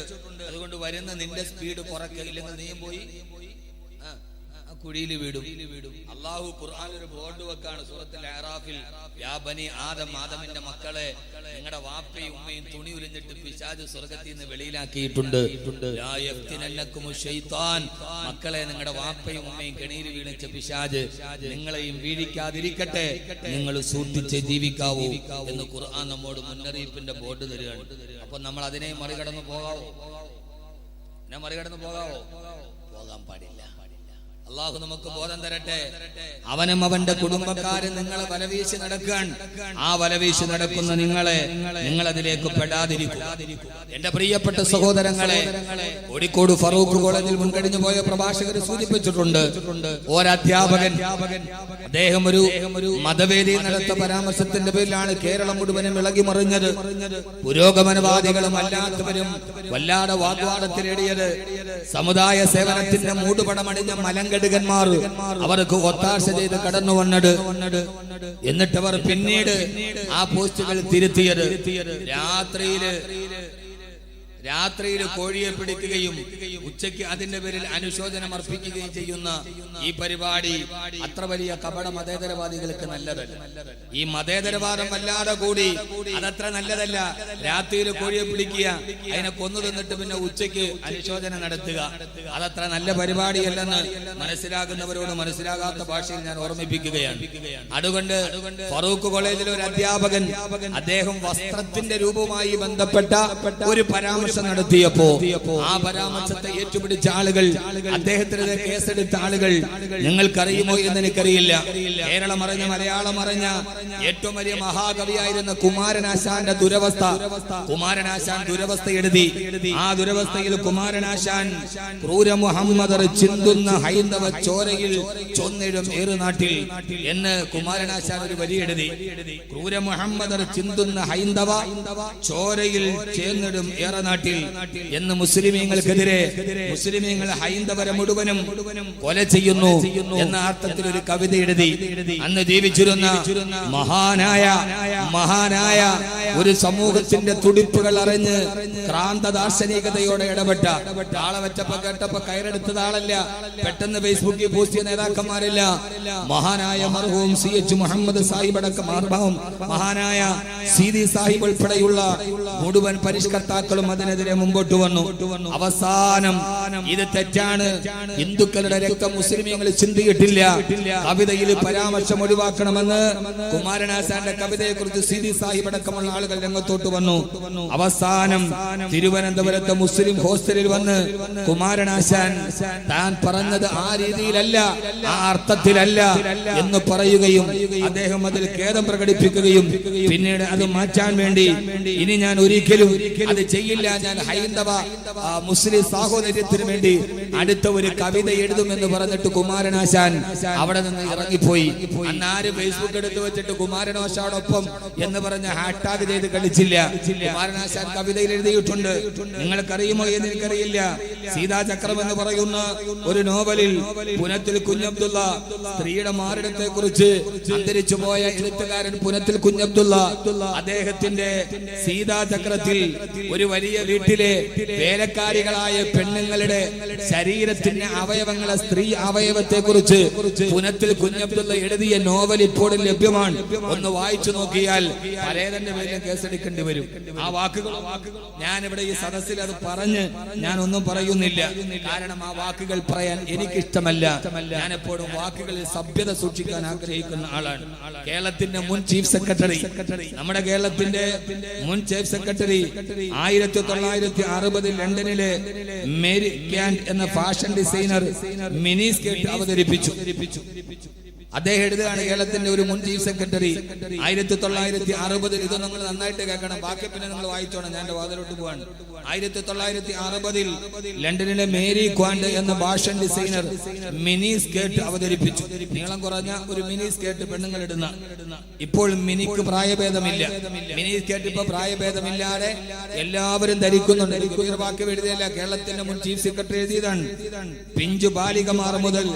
അതുകൊണ്ട് വരുന്ന നിന്റെ സ്പീഡ് കുറയ്ക്കുക, ഇല്ലെങ്കിൽ നീയും പോയി കുഴിയിൽ വീടും. അല്ലാഹു ഖുർആനിൽ ഒരു ബോർഡ് വെക്കാണ് സൂറത്തുൽ അറാഫിൽ, യാ ബനി ആദം, ആദമിന്റെ മക്കളെ, നിങ്ങളുടെ വാപ്പയും ഉമ്മയും തുണി ഉലിഞ്ഞിട്ട് പിശാച് സ്വർഗ്ഗത്തിൽ നിന്ന് വെളിയിലാക്കിയിട്ടുണ്ട്. ലാ യഫ്തിനന്നകും ശൈത്താൻ, മക്കളെ നിങ്ങളുടെ വാപ്പയും ഉമ്മയും കെണിയിൽ വീണിച്ച പിശാച് നിങ്ങളെയും വീഴിക്കാതിരിക്കട്ടെ, നിങ്ങൾ സൂക്ഷിച്ച് ജീവിക്കാവൂ എന്ന് ഖുർആൻ നമ്മോട് മുന്നറിയിപ്പിന്റെ ബോർഡ് തരികയാണ്. അപ്പൊ നമ്മൾ അതിനെ മറികടന്ന് പോകാവോ? പോകാൻ പാടില്ല. അല്ലാഹു നമുക്ക് ബോധം തരട്ടെ. അവനും അവന്റെ കുടുംബക്കാരും നിങ്ങളെ വലവീശി നടക്കാൻ, ആ വലവീശി നടക്കുന്ന നിങ്ങൾ അതിലേക്ക് പെടാതിരിക്കും. എന്റെ പ്രിയപ്പെട്ട സഹോദരങ്ങളെ, കോഴിക്കോട് ഫറൂഖ് കോളേജിൽ മുൻകഴിഞ്ഞു പോയ പ്രഭാഷകർ സൂചിപ്പിച്ചിട്ടുണ്ട്. ഒരധ്യാപകൻ, അദ്ദേഹം ഒരു മതവേദി നടത്തിയ പരാമർശത്തിന്റെ പേരിലാണ് കേരളം മുഴുവനും ഇളകി മറിഞ്ഞത്. പുരോഗമനവാദികളും അല്ലാത്തവരും വല്ലാതെ വാഗ്വാദത്തിലേടിയത്. സമുദായ സേവനത്തിന്റെ മൂടുപടമണിഞ്ഞ മലങ്കടുകന്മാർ അവർക്ക് ഒത്താശ ചെയ്ത് കടന്നു വന്നത്. എന്നിട്ടവർ പിന്നീട് ആ പോസ്റ്റുകൾ തിരുത്തിയത്. രാത്രിയിൽ കോഴിയെ പിടിക്കുകയും ഉച്ചയ്ക്ക് അതിന്റെ പേരിൽ അനുശോചനം അർപ്പിക്കുകയും ചെയ്യുന്ന ഈ പരിപാടി അത്ര വലിയ കപട മതേതരവാദികൾക്ക് നല്ലതല്ല. ഈ മതേതരവാദം വല്ലാതെ കൂടി അതത്ര നല്ലതല്ല. രാത്രിയിൽ കോഴിയെ പിടിക്കുക, അതിനെ കൊന്നു തിന്നിട്ട് പിന്നെ ഉച്ചയ്ക്ക് അനുശോചനം നടത്തുക, അതത്ര നല്ല പരിപാടിയല്ലെന്ന് മനസ്സിലാകുന്നവരോട് മനസ്സിലാകാത്ത ഭാഷയിൽ ഞാൻ ഓർമ്മിപ്പിക്കുകയാണ്. അതുകൊണ്ട് ഫറൂഖ് കോളേജിലെ ഒരു അധ്യാപകൻ അദ്ദേഹം വസ്ത്രത്തിന്റെ രൂപവുമായി ബന്ധപ്പെട്ട ഒരു പരാമർശം നടത്തിയപ്പോ ആ പരാമർശത്തെ ഏറ്റുപിടിച്ച ആളുകൾ, അദ്ദേഹത്തിനെതിരെ കേസെടുത്ത ആളുകൾ നിങ്ങൾക്കറിയുമോ എന്ന് എനിക്കറിയില്ല. കേരളം അറിഞ്ഞ മലയാളം അറിഞ്ഞ ഏറ്റവും വലിയ മഹാകവിയായിരുന്ന കുമാരനാശാന്റെ ദുരവസ്ഥ, കുമാരനാശാൻ ദുരവസ്ഥ എഴുതി. ആ ദുരവസ്ഥയിൽ കുമാരനാശാൻ ക്രൂര മുഹമ്മദർ ചിന്തുന്ന ഹൈന്ദവ ചോരയിൽ ചൊന്നിടും ഏറുനാട്ടിൽ എന്ന് കുമാരനാശാൻ ഒരു വരി എഴുതി. ക്രൂര മുഹമ്മദർ ചിന്തുന്ന ഹൈന്ദവ ചോരയിൽ ചേർന്നിടും ഏറനാട്ടിൽ എന്ന് മുസ്ലിമീങ്ങൾക്കെതിരെ മുസ്ലിമീങ്ങൾ ഹൈന്ദവരെ മുഴുവനും കൊല ചെയ്യുന്നു എന്ന അർത്ഥത്തിൽ ഒരു കവിത എഴുതി. അന്ന് ജീവിച്ചിരുന്ന മഹാനായ ഒരു സമൂഹത്തിന്റെ തുടിപ്പുകൾ അറിഞ്ഞ് ക്രാന്ത ദാർശനികതയോടെ ഇടപെട്ട ആളെ വെച്ചപ്പോ കേട്ടപ്പോ കയറെടുത്തത് ആളല്ല, പെട്ടെന്ന് ഫേസ്ബുക്കിൽ പോസ്റ്റ് ചെയ്ത നേതാക്കന്മാരല്ല, മഹാനായ മർഹൂം CH മുഹമ്മദ് സാഹിബ് അടക്കം മഹാനായ സീതി സാഹിബ് ഉൾപ്പെടെയുള്ള മുഴുവൻ പരിഷ്കർത്താക്കളും അതിനെതിരെ മുമ്പോട്ട് വന്നു. അവസാനം ഇത് തെറ്റാണ്, ഹിന്ദുക്കളുടെ രക്തം മുസ്ലിമീങ്ങൾ ചിന്തിയിട്ടില്ല, കവിതയിൽ പരാമർശം ഒഴിവാക്കണമെന്ന് കുമാരനാശാന്റെ കവിതയെ കുറിച്ച് സീതി സാഹിബ് അടക്കമുള്ള ആളുകൾ രംഗത്തോട്ട് വന്നു. അവസാനം തിരുവനന്തപുരത്തെ മുസ്ലിം ഹോസ്റ്റലിൽ വന്ന് കുമാരനാശാൻ താൻ പറഞ്ഞത് ആ രീതിയിലല്ല, ആ അർത്ഥത്തിലല്ല എന്ന് പറയുകയും അദ്ദേഹം അതിൽ ഖേദം പ്രകടിപ്പിക്കുകയും പിന്നീട് അത് മാറ്റാൻ വേണ്ടി ഇനി ഞാൻ ഒരിക്കലും അത് ചെയ്യില്ല, ഞാൻ ഹൈന്ദവ മുസ്ലിം സാഹോദര്യത്തിന് വേണ്ടി അടുത്ത ഒരു കവിത എഴുതുമെന്ന് പറഞ്ഞിട്ട് കുമാരനാശാൻ അവിടെ നിന്ന് ഇറങ്ങിപ്പോയി. അന്ന് ആര് ഫേസ്ബുക്ക് എടുത്തു വെച്ചിട്ട് കുമാരനാശാനോടൊപ്പം എന്ന് പറഞ്ഞ ഹാഷ്ടാഗ് ചെയ്ത് കളിച്ചില്ല. കുമാരനാശാൻ കവിതയിൽ എഴുതിയിട്ടുണ്ട്, നിങ്ങൾക്കറിയുമോ എന്ന് എനിക്കറിയില്ല. സീതാചക്രം എന്ന് പറയുന്ന ഒരു നോവലിൽ പുനത്തിൽ കുഞ്ഞബ്ദുള്ള സ്ത്രീയുടെ മാറിടത്തെ കുറിച്ച് അന്തരിച്ചു പോയ എഴുത്തുകാരൻ പുനത്തിൽ കുഞ്ഞബ്ദുള്ള അദ്ദേഹത്തിന്റെ സീതാചക്രത്തിൽ ഒരു വലിയ വീട്ടിലെ വേലക്കാരികളായ പെണ്ണുങ്ങളുടെ ശരീരത്തിന്റെ അവയവങ്ങളെ, സ്ത്രീ അവയവത്തെ കുറിച്ച് പുനത്തിൽ കുഞ്ഞബ്ദുള്ള എഴുതിയ നോവൽ ഇപ്പോഴും ലഭ്യമാണ്. ഒന്ന് വായിച്ചു നോക്കിയാൽ പലതന്റെ പേരിലും കേസെടുക്കേണ്ടി വരും. ആ വാക്കുകൾ ഞാനിവിടെ ഈ സദസ്സിൽ അത് പറഞ്ഞ് ഞാനൊന്നും പറയുന്നില്ല, കാരണം ആ വാക്കുകൾ പറയാൻ എനിക്കിഷ്ടമല്ല. ഞാൻ എപ്പോഴും വാക്കുകളിൽ സഭ്യത സൂക്ഷിക്കാൻ ആഗ്രഹിക്കുന്ന ആളാണ്. കേരളത്തിന്റെ മുൻ ചീഫ് സെക്രട്ടറി, നമ്മുടെ കേരളത്തിന്റെ മുൻ ചീഫ് സെക്രട്ടറി 1960 ലണ്ടനിലെ മേരി ക്യാൻഡ് എന്ന ഫാഷൻ ഡിസൈനർ മിനി സ്കേർട്ട് അവതരിപ്പിച്ചു. അദ്ദേഹം എഴുതുകയാണ്, കേരളത്തിന്റെ ഒരു മുൻ ചീഫ് സെക്രട്ടറി 1960, ഇത് നിങ്ങൾ നന്നായിട്ട് കേൾക്കണം, ബാക്കി പിന്നെ നിങ്ങൾ വായിച്ചോണം, ഞാൻ എന്റെ വാതിലോട്ട് പോവാണ്. 1960 ലണ്ടനിലെ മേരി ക്വാൻഡ് എന്ന ഫാഷൻ ഡിസൈനർ മിനി സ്കേർട്ട് അവതരിപ്പിച്ചു. നീളം കുറഞ്ഞ ഒരു മിനി സ്കേർട്ട് പെണ്ണുങ്ങൾ ഇടുന്ന. ഇപ്പോൾ മിനിക്ക് പ്രായഭേദമില്ല, മിനി സ്കേർട്ട് ഇപ്പൊ പ്രായഭേദമില്ലാതെ എല്ലാവരും ധരിക്കുന്നുണ്ട്. ഒരു വാക്ക് എഴുതിയല്ല, കേരളത്തിന്റെ മുൻ ചീഫ് സെക്രട്ടറി എഴുതിയതാണ്. പിഞ്ചു ബാലികമാർ മുതൽ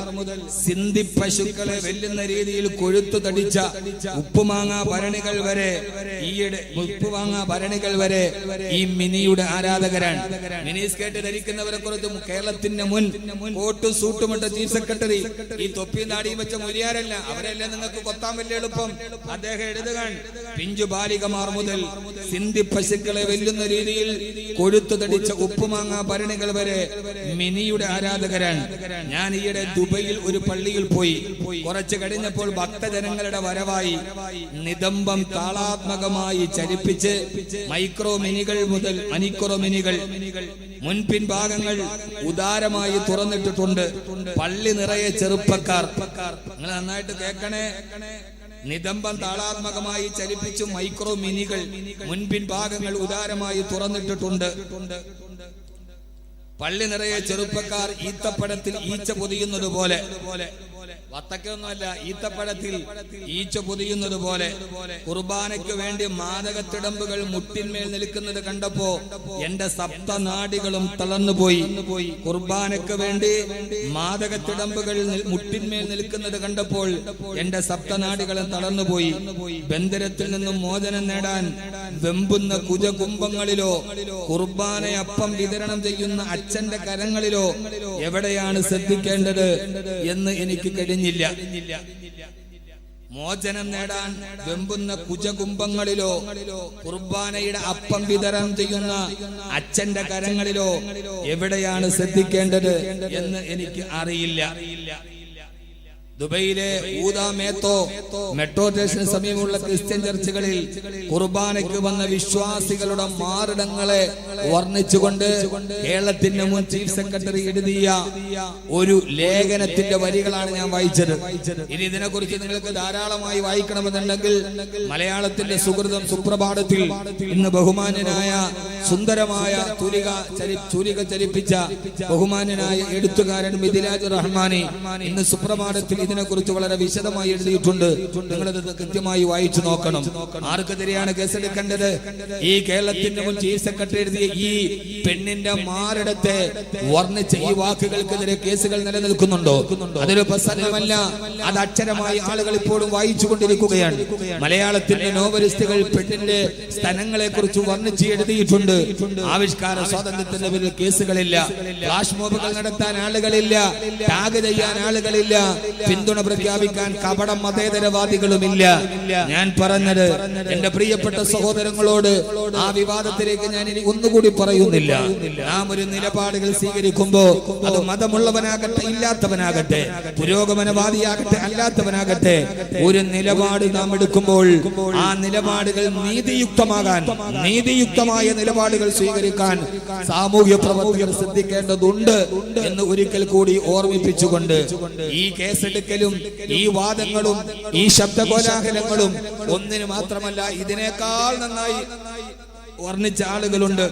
സിന്ധി പശുക്കളെ വെല്ലുന്ന രീതിയിൽ കൊഴുത്തു തടിച്ച ഉപ്പുമാങ്ങാ ഭരണികൾ വരെ ഈ മിനിയുടെ ആരാധകരാണ്. മിനി സ്കേർട്ട് ധരിക്കുന്നവരെ കുറിച്ച് കേരളത്തിന്റെ മുൻ കോട്ടും സൂട്ടുമിട്ട ചീഫ് സെക്രട്ടറി, ഈ തൊപ്പിയും താടിയും വെച്ച മുരിയാരല്ല, അവരെല്ലാം നിങ്ങൾക്ക് കൊത്താൻ വലിയ എളുപ്പം. അദ്ദേഹം എഴുതുകയാണ്, പിഞ്ചു ബാലികമാർ മുതൽ സിന്ധി പശുക്കളെ വെല്ലുന്ന രീതിയിൽ കൊഴുത്തു തടിച്ച ഉപ്പുമാങ്ങാ ഭരണികൾ വരെ മിനിയുടെ ആരാധകരാണ്. ഞാൻ ഈയിടെ ദുബൈയിൽ ഒരു പള്ളിയിൽ പോയി. കുറച്ച് കഴിഞ്ഞപ്പോൾ ഭക്തജനങ്ങളുടെ വരവായി. നിതംബം താളാത്മകമായി ചലിപ്പിച്ച് മൈക്രോ മിനികൾ മുതൽ അനിക്രോ മിനികൾ മുൻപിൻ ഭാഗങ്ങൾ ഉദാരമായി തുറന്നിട്ടിട്ടുണ്ട്. പള്ളി നിറയെ ചെറുപ്പക്കാർ. നിങ്ങൾ നന്നായിട്ട് കേൾക്കണേ. നിതംബം താളാത്മകമായി ചലിപ്പിച്ചു മൈക്രോ മിനികൾ മുൻപിൻ ഭാഗങ്ങൾ ഉദാരമായി തുറന്നിട്ടിട്ടുണ്ട്. പള്ളി നിറയെ ചെറുപ്പക്കാർ ഈത്തപ്പഴത്തിൽ ഈച്ച പൊതിയുന്നത് പോലെ വത്തക്കൊന്നുമല്ല, ഈത്തപ്പഴത്തിൽ ഈച്ച പൊതിയുന്നത് പോലെ കുർബാനയ്ക്ക് വേണ്ടി മാദകത്തിടമ്പുകൾ മുട്ടിന്മേൽ നിൽക്കുന്നത് കണ്ടപ്പോ എന്റെ സപ്തനാഡികളും തളർന്നുപോയി. കുർബാനയ്ക്ക് വേണ്ടി മാദകത്തിടമ്പുകൾ മുട്ടിന്മേൽ നിൽക്കുന്നത് കണ്ടപ്പോൾ എന്റെ സപ്തനാഡികളും തളർന്നുപോയി. ബന്ധനത്തിൽ നിന്നും മോചനം നേടാൻ വെമ്പുന്ന കുജകുംഭങ്ങളിലോ കുർബാനയപ്പം വിതരണം ചെയ്യുന്ന അച്ഛന്റെ കരങ്ങളിലോ എവിടെയാണ് ശ്രദ്ധിക്കേണ്ടത് എന്ന് എനിക്ക് കഴിഞ്ഞില്ല. മോചനം നേടാൻ വെമ്പുന്ന കുജകുംഭങ്ങളിലോ കുർബാനയുടെ അപ്പം വിതരണം ചെയ്യുന്ന അച്ഛന്റെ കരങ്ങളിലോ എവിടെയാണ് ശ്രദ്ധിക്കേണ്ടത് എന്ന് എനിക്ക് അറിയില്ല. ദുബൈയിലെ ഊദാമേത്തോ മെട്രോ സ്റ്റേഷന് സമീപമുള്ള ക്രിസ്ത്യൻ ചർച്ചുകളിൽ കുർബാനയ്ക്ക് വന്ന വിശ്വാസികളുടെ മാറിടങ്ങളെ വർണ്ണിച്ചുകൊണ്ട് കേരളത്തിന്റെ മുൻ ചീഫ് സെക്രട്ടറി എഴുതിയ ഒരു ലേഖനത്തിന്റെ വരികളാണ് ഞാൻ വായിച്ചത്. ഇനി ഇതിനെക്കുറിച്ച് നിങ്ങൾക്ക് ധാരാളമായി വായിക്കണമെന്നുണ്ടെങ്കിൽ മലയാളത്തിന്റെ സുഹൃതം സുപ്രഭാതത്തിൽ ഇന്ന് ബഹുമാന്യനായ സുന്ദരമായ ചുരിക ചലിപ്പിച്ച ബഹുമാന്യനായ എഴുത്തുകാരൻ മിഥിലാജ് റഹ്മാനി ഇന്ന് സുപ്രഭാതത്തിൽ ഇതിനെക്കുറിച്ച് വളരെ വിശദമായി എഴുതിയിട്ടുണ്ട്. നിങ്ങളത് കൃത്യമായി വായിച്ചു നോക്കണം. ആർക്കെതിരെയാണ് കേസെടുക്കേണ്ടത്? ഈ കേരളത്തിന്റെ മുൻ ചീഫ് സെക്രട്ടറി എഴുതിയ ഈ പെണ്ണിന്റെ മാറിടത്തെ വർണ്ണിച്ച ഈ വാക്കുകൾക്കെതിരെ കേസുകൾ നിലനിൽക്കുന്നുണ്ടോ? അതൊരു പ്രസംഗമല്ല, അത് അക്ഷരമായി ആളുകൾ ഇപ്പോഴും വായിച്ചുകൊണ്ടിരിക്കുകയാണ്. മലയാളത്തിന്റെ നോവലിസ്റ്റുകൾ പെണ്ണിന്റെ സ്ഥലങ്ങളെ കുറിച്ച് വർണ്ണിച്ച് എഴുതിയിട്ടുണ്ട്. ആവിഷ്കാര സ്വാതന്ത്ര്യത്തിന്റെ പേരിൽ കേസുകളില്ല, ഫ്ലാഷ് മോബുകൾ നടത്താൻ ആളുകളില്ല, ടാഗ് ചെയ്യാൻ ആളുകളില്ല, പിന്തുണ പ്രഖ്യാപിക്കാൻ കപട മതേതരവാദികളുമില്ല. ഞാൻ പറഞ്ഞത് എന്റെ പ്രിയപ്പെട്ട സഹോദരങ്ങളോട് ആ വിവാദത്തിലേക്ക് ഞാൻ ഇനി ഒന്നുകൂടി പറയുന്നില്ല. നാം ഒരു നിലപാടുകൾ സ്വീകരിക്കുമ്പോ അത് മതമുള്ളവനാകട്ടെ ഇല്ലാത്തവനാകട്ടെ, പുരോഗമനവാദിയാകട്ടെ അല്ലാത്തവനാകട്ടെ, ഒരു നിലപാട് നാം എടുക്കുമ്പോൾ ആ നിലപാടുകൾ നീതിയുക്തമാകാൻ, നീതിയുക്തമായ നിലപാടുകൾ സ്വീകരിക്കാൻ സാമൂഹ്യ പ്രവർത്തകർ ശ്രദ്ധിക്കേണ്ടതുണ്ട് എന്ന് ഒരിക്കൽ കൂടി ഓർമ്മിപ്പിച്ചുകൊണ്ട് ഈ കേസെടുക്കലും ഈ വാദങ്ങളും ഈ ശബ്ദകോലാഹലങ്ങളും ഒന്നിന് മാത്രമല്ല ഇതിനേക്കാൾ നന്നായി വർണ്ണിച്ച ആളുകളുണ്ട്.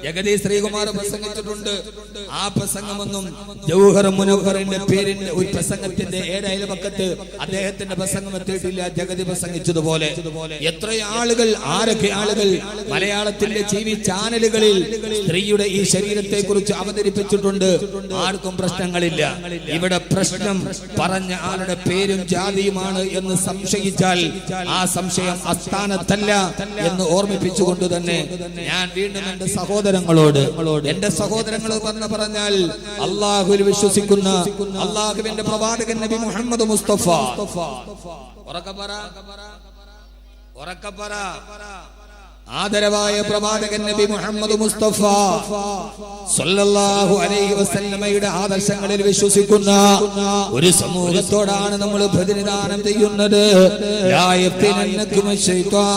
ജഗതി ശ്രീകുമാർ പ്രസംഗിച്ചിട്ടുണ്ട്. ആ പ്രസംഗമൊന്നും ജൗഹർ മുനവ്വറിന്റെ പേരിന്റെ ഒരു പ്രസംഗത്തിന്റെ ഏഴയൽപക്കത്ത് അദ്ദേഹത്തിന്റെ പ്രസംഗം എത്തിയിട്ടില്ല. ജഗതി പ്രസംഗിച്ചതുപോലെ എത്രയോ ആളുകൾ, ആരൊക്കെ ആളുകൾ മലയാളത്തിന്റെ ടിവി ചാനലുകളിൽ സ്ത്രീയുടെ ഈ ശരീരത്തെ കുറിച്ച് അവതരിപ്പിച്ചിട്ടുണ്ട്. ആർക്കും പ്രശ്നങ്ങളില്ല. ഇവിടെ പ്രശ്നം പറഞ്ഞ ആളുടെ പേരും ജാതിയുമാണ് എന്ന് സംശയിച്ചാൽ ആ സംശയം അസ്ഥാനത്തല്ല എന്ന് ഓർമ്മിപ്പിച്ചുകൊണ്ട് തന്നെ ഞാൻ വീണ്ടും എന്റെ സഹോദരങ്ങളോട്, എന്റെ സഹോദരങ്ങൾ പറഞ്ഞാൽ അള്ളാഹുവിൽ വിശ്വസിക്കുന്ന അള്ളാഹുവിന്റെ പ്രവാചകൻ നബി മുഹമ്മദ് മുസ്തഫ, ആദരവായ പ്രവാചകൻ നബി മുഹമ്മദ് മുസ്തഫ സല്ലല്ലാഹു അലൈഹി വസല്ലമയുടെ ആദർശങ്ങളിൽ വിശ്വസിക്കുന്ന ഒരു സമൂഹത്തോടാണ് നമ്മൾ പ്രതിനിധാനം ചെയ്യുന്നത്. ലാ യഫ്തിനന്നകും ശൈത്വാൻ,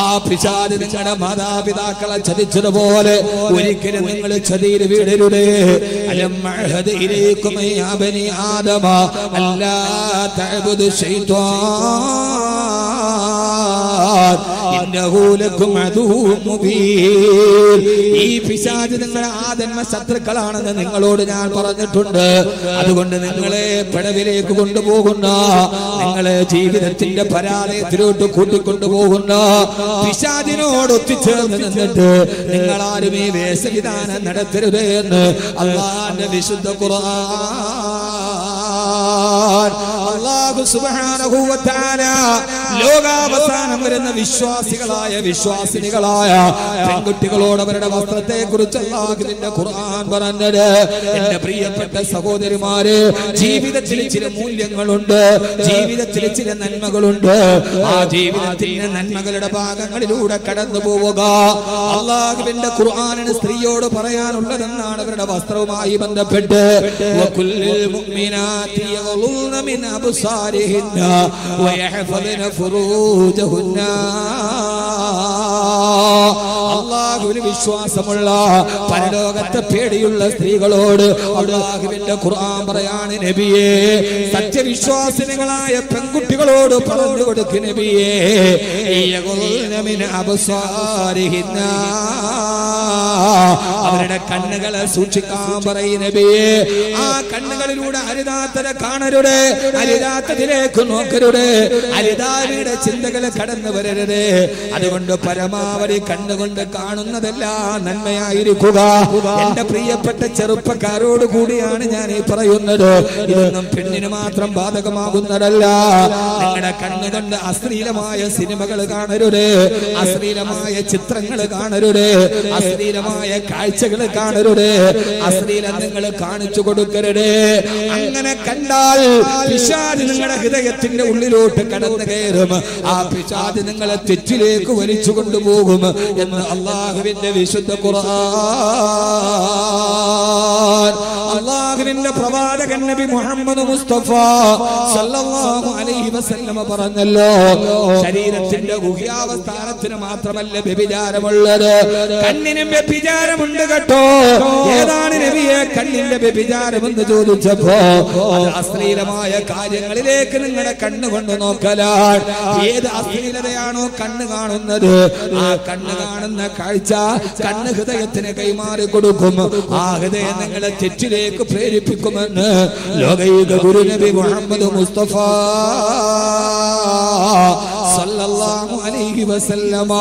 ആ പിശാച് നിങ്ങളുടെ മാതാപിതാക്കളെ ചതിച്ചതുപോലെ ഒരിക്കലും നിങ്ങൾ ചതിയിൽ വീടരുത്. അലം അഹദ് ഇലൈക്കും യാ ബനി ആദമ അല്ലാ തഅബുദു ശൈത്വാൻ ഇന്നഹു ലക്കും അദുവ്വുൻ മുബീൻ. ഈ പിശാച് നിങ്ങളുടെ ആദന്മ ശത്രുക്കളാണെന്ന് നിങ്ങളോട് ഞാൻ പറഞ്ഞിട്ടുണ്ട്. അതുകൊണ്ട് നിങ്ങളെ പിഴവിലേക്ക് കൊണ്ടുപോകുന്ന, നിങ്ങളെ ജീവിതത്തിന്റെ പരാജയത്തിലോട്ട് കൂട്ടിക്കൊണ്ടുപോകുന്ന പിശാചിനോട് ഒത്തുചേർന്ന് നിന്നിട്ട് നിങ്ങൾ ആരും ഈ വേഷവിധാനം നടത്തരുത് എന്ന് അല്ലാഹുവിന്റെ വിശുദ്ധ ഖുർആൻ അല്ലാഹു സുബ്ഹാനഹു വ തആല ലോകാവസാനം വരുന്ന വിശ്വാസികളായ വിശ്വാസിനികളായ പെൺകുട്ടികളോട് അവരുടെ വസ്ത്രത്തെ കുറിച്ച് അല്ലാഹുവിന്റെ ഖുർആൻ പറഞ്ഞത്. എന്റെ പ്രിയപ്പെട്ട സഹോദരിമാരെ, ജീവിതത്തിൽ ചില മൂല്യങ്ങളുണ്ട്, ജീവിതത്തിൽ ചില നന്മകളുണ്ട്. ആ ജീവിതത്തിന്റെ നന്മകളുടെ ഭാഗങ്ങളിലൂടെ കടന്നു പോവുക അല്ലാഹുവിന്റെ ഖുർആനിന് സ്ത്രീയോട് പറയാനുള്ളതെന്നാണ് അവരുടെ വസ്ത്രവുമായി ബന്ധപ്പെട്ട്. വകുല്ലിൽ മുഅ്മിനാതി യഗ്ളുന മിൻ അബ്സാരിഹിന്ന വയഹ്ഫദ്ന ഫുറൂജഹുന്ന. അല്ലാഹുവിൽ വിശ്വാസമുള്ള പരലോകത്തെ പേടിയുള്ള സ്ത്രീകളോട് അല്ലാഹുവിന്റെ ഖുർആൻ പറയാണ് നബിയേ, സത്യവിശ്വാസിനികളായ പെൺകുട്ടികളോട് പറഞ്ഞു കൊടുക്ക് നബിയേ, യഗുൽന മിൻ അബ്സാരിഹിന്ന, അവരുടെ കണ്ണുകളെ സൂക്ഷിക്കാൻ പറയും നബിയേ. ആ കണ്ണുകളിലൂടെ അരുതാത്തത് കാണരുത്, അരുതാത്തതിലേക്ക് നോക്കരുത്, അരുതാരുടെ ചിന്തകൾ കടന്നു വരരുത്. അതുകൊണ്ട് പരമാവധി കണ്ണുകൊണ്ട് കാണുന്നതെല്ലാം നന്മയായിരിക്കുക. എന്റെ പ്രിയപ്പെട്ട ചെറുപ്പക്കാരോട് കൂടിയാണ് ഞാൻ ഈ പറയുന്നത്. ഇതൊന്നും പെണ്ണിന് മാത്രം ബാധകമാകുന്നതല്ല. നിങ്ങളുടെ കണ്ണുകൊണ്ട് അശ്ലീലമായ സിനിമകൾ കാണരുത്, അശ്ലീലമായ ചിത്രങ്ങൾ കാണരുത്, അശ്ലീലമായ കാഴ്ചകൾ കാണരുത്, അശ്ലീലം നിങ്ങൾ കാണിച്ചു കൊടുക്കരുത്. അങ്ങനെ കണ്ടാൽ പിശാച് നിങ്ങളുടെ ഹൃദയത്തിന്റെ ഉള്ളിലോട്ട് കടന്നു കയറും. ആ പിശാച് നിങ്ങളെ തെറ്റിലേക്ക് വലിച്ചു കൊണ്ടുപോകും എന്ന് അല്ലാഹുവിന്റെ വിശുദ്ധ ഖുർആൻ. അല്ലാഹുവിന്റെ പ്രവാചകൻ നബി മുഹമ്മദ് മുസ്തഫ സല്ലല്ലാഹു അലൈഹി വസല്ലം പറഞ്ഞല്ലോ, ശരീരത്തിന്റെ ഗുഹ്യാവസ്ഥാനത്തിന് മാത്രമല്ല വ്യഭിചാരമുള്ളത്, കണ്ണിനും വ്യഭിചാരമുണ്ട് കേട്ടോ. ഏതാണ് നബിയെ കണ്ണിന്റെ വ്യഭിചാരമെന്ന് ചോദിച്ചപ്പോ അശ്ലീലമായ കാര്യങ്ങളിലേക്ക് നിങ്ങളുടെ കണ്ണുകൊണ്ട് നോക്കലാണ്. ഏത് അശ്ലീലതയാണോ കണ്ണ് കാണുന്നത്, ആ കണ്ണ് കാണുന്ന കാഴ്ച കണ്ണ് ഹൃദയത്തിന് കൈമാറി കൊടുക്കും. ആ ഹൃദയം നിങ്ങളെ തെറ്റിലേക്ക് പ്രേരിപ്പിക്കുമെന്ന് ലോകൈക ഗുരു നബി മുഹമ്മദ് മുസ്തഫ സല്ലല്ലാഹു അലൈഹി വസല്ലമ.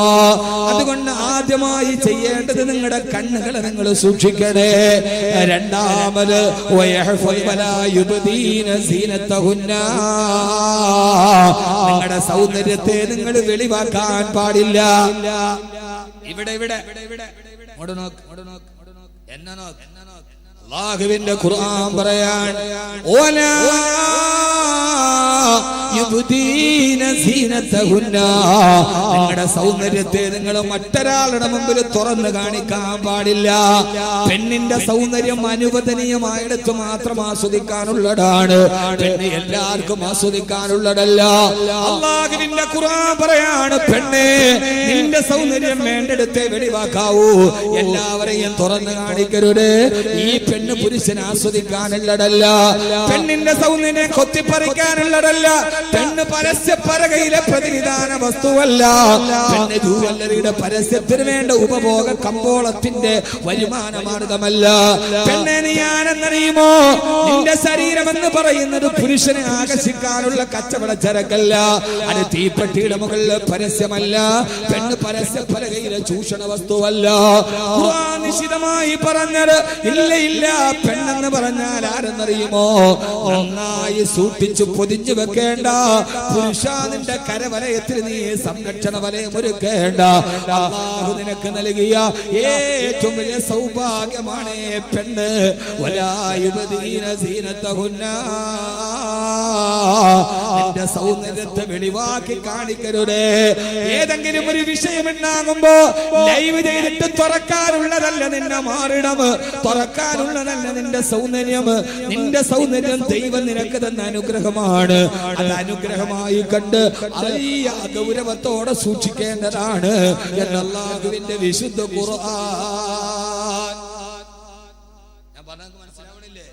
അതുകൊണ്ട് ആദ്യമായി ചെയ്യേണ്ടത് നിങ്ങളുടെ കണ്ണുകളെ നിങ്ങൾ സൂക്ഷിക്കണേ. രണ്ടാമത് നിങ്ങളുടെ സൗന്ദര്യത്തെ നിങ്ങൾ വെളിവാക്കാൻ പാടില്ല. ഇവിടെ ഇവിടെ എന്നെ നോക്ക്. അല്ലാഹുവിന്റെ ഖുർആൻ പറയാൻ ഓലാ യുബ്ദീന സീനതഹുന്ന, നിങ്ങളുടെ സൗന്ദര്യത്തെ നിങ്ങൾ മറ്റൊരാളുടെ മുമ്പിൽ തുറന്നു കാണിക്കാൻ പാടില്ല. പെണ്ണിന്റെ സൗന്ദര്യം അനുവദനീയമായിടത്ത് മാത്രം ആസ്വദിക്കാനുള്ളതാണ്, പെണ്ണ് എല്ലാവർക്കും ആസ്വദിക്കാനുള്ളതല്ല. അല്ലാഹുവിന്റെ ഖുർആൻ പറയാണ്, പെണ്ണേ നിന്റെ സൗന്ദര്യം വേണ്ടെടുത്തേ വെളിവാക്കാവൂ, എല്ലാവരെയും തുറന്നു കാണിക്കരുത്. ഈ പെണ്ണ് പുരുഷനെ ആസ്വദിക്കാനുള്ളതല്ല, പെണ്ണിന്റെ സൗന്ദര്യം കൊത്തിപ്പറിക്കാനുള്ളതല്ല, പെണ്ണ് പരസ്യ പരകയിലെ പ്രതിനിധാന വസ്തുവല്ല, പെണ്ണ് ജൂവല്ലറിയുടെ പരസ്യത്തിന് വേണ്ട ഉപഭോഗ കമ്പോളത്തിന്റെ വരുമാന മാർഗമല്ല. പെണ്ണെ നീ ആണെന്നറിയുമോ, നിന്റെ ശരീരം എന്ന് പറയുന്നത് പുരുഷനെ ആകർഷിക്കാനുള്ള കച്ചവട ചരക്കല്ല, അത് തീപ്പെട്ടിയുടെ മുകളിൽ പരസ്യമല്ല, പെണ്ണ് പരസ്യ പലകയിലെ ചൂഷണ വസ്തുവല്ല. ഖുർആൻ നിശിതമായി പറഞ്ഞത് ഇല്ല ഇല്ല, പെണ്ണെന്ന് പറഞ്ഞാൽ ആരെന്നറിയുമോ, നന്നായി സൂക്ഷിച്ചു പൊതിഞ്ഞു വെക്കേണ്ട പുരുഷ, നിന്റെ കരവലയത്തിൽ നീ സംരക്ഷണ വലയം ഒരുക്കേണ്ട. അല്ലാഹു നിനക്ക് നൽകിയ ഏറ്റവും വലിയ സൗഭാഗ്യമാണ് പെണ്ണ്. വലാ യുബ്ദീന സീനതഹുന്ന, നിന്റെ സൗന്ദര്യത്തെ വെളിവാക്കി കാണിക്കരുത്. ഏതെങ്കിലും ഒരു വിഷയം ഉണ്ടാകുമ്പോ ലൈവ് ചെയ്തിട്ട് തുറക്കാനുള്ളതല്ല നിന്നെ മാറിടം, തുറക്കാനുള്ളതല്ല നിന്റെ സൗന്ദര്യം. നിന്റെ സൗന്ദര്യം ദൈവം നിനക്ക് തന്ന അനുഗ്രഹമാണ്. അത് അനുഗ്രഹമായി കണ്ട് വലിയ ഗൗരവത്തോടെ സൂക്ഷിക്കേണ്ടതാണ് എന്ന് അല്ലാഹുവിന്റെ വിശുദ്ധ ഖുർആൻ. ഞാൻ പറഞ്ഞത് മനസ്സിലാവണില്ലേ?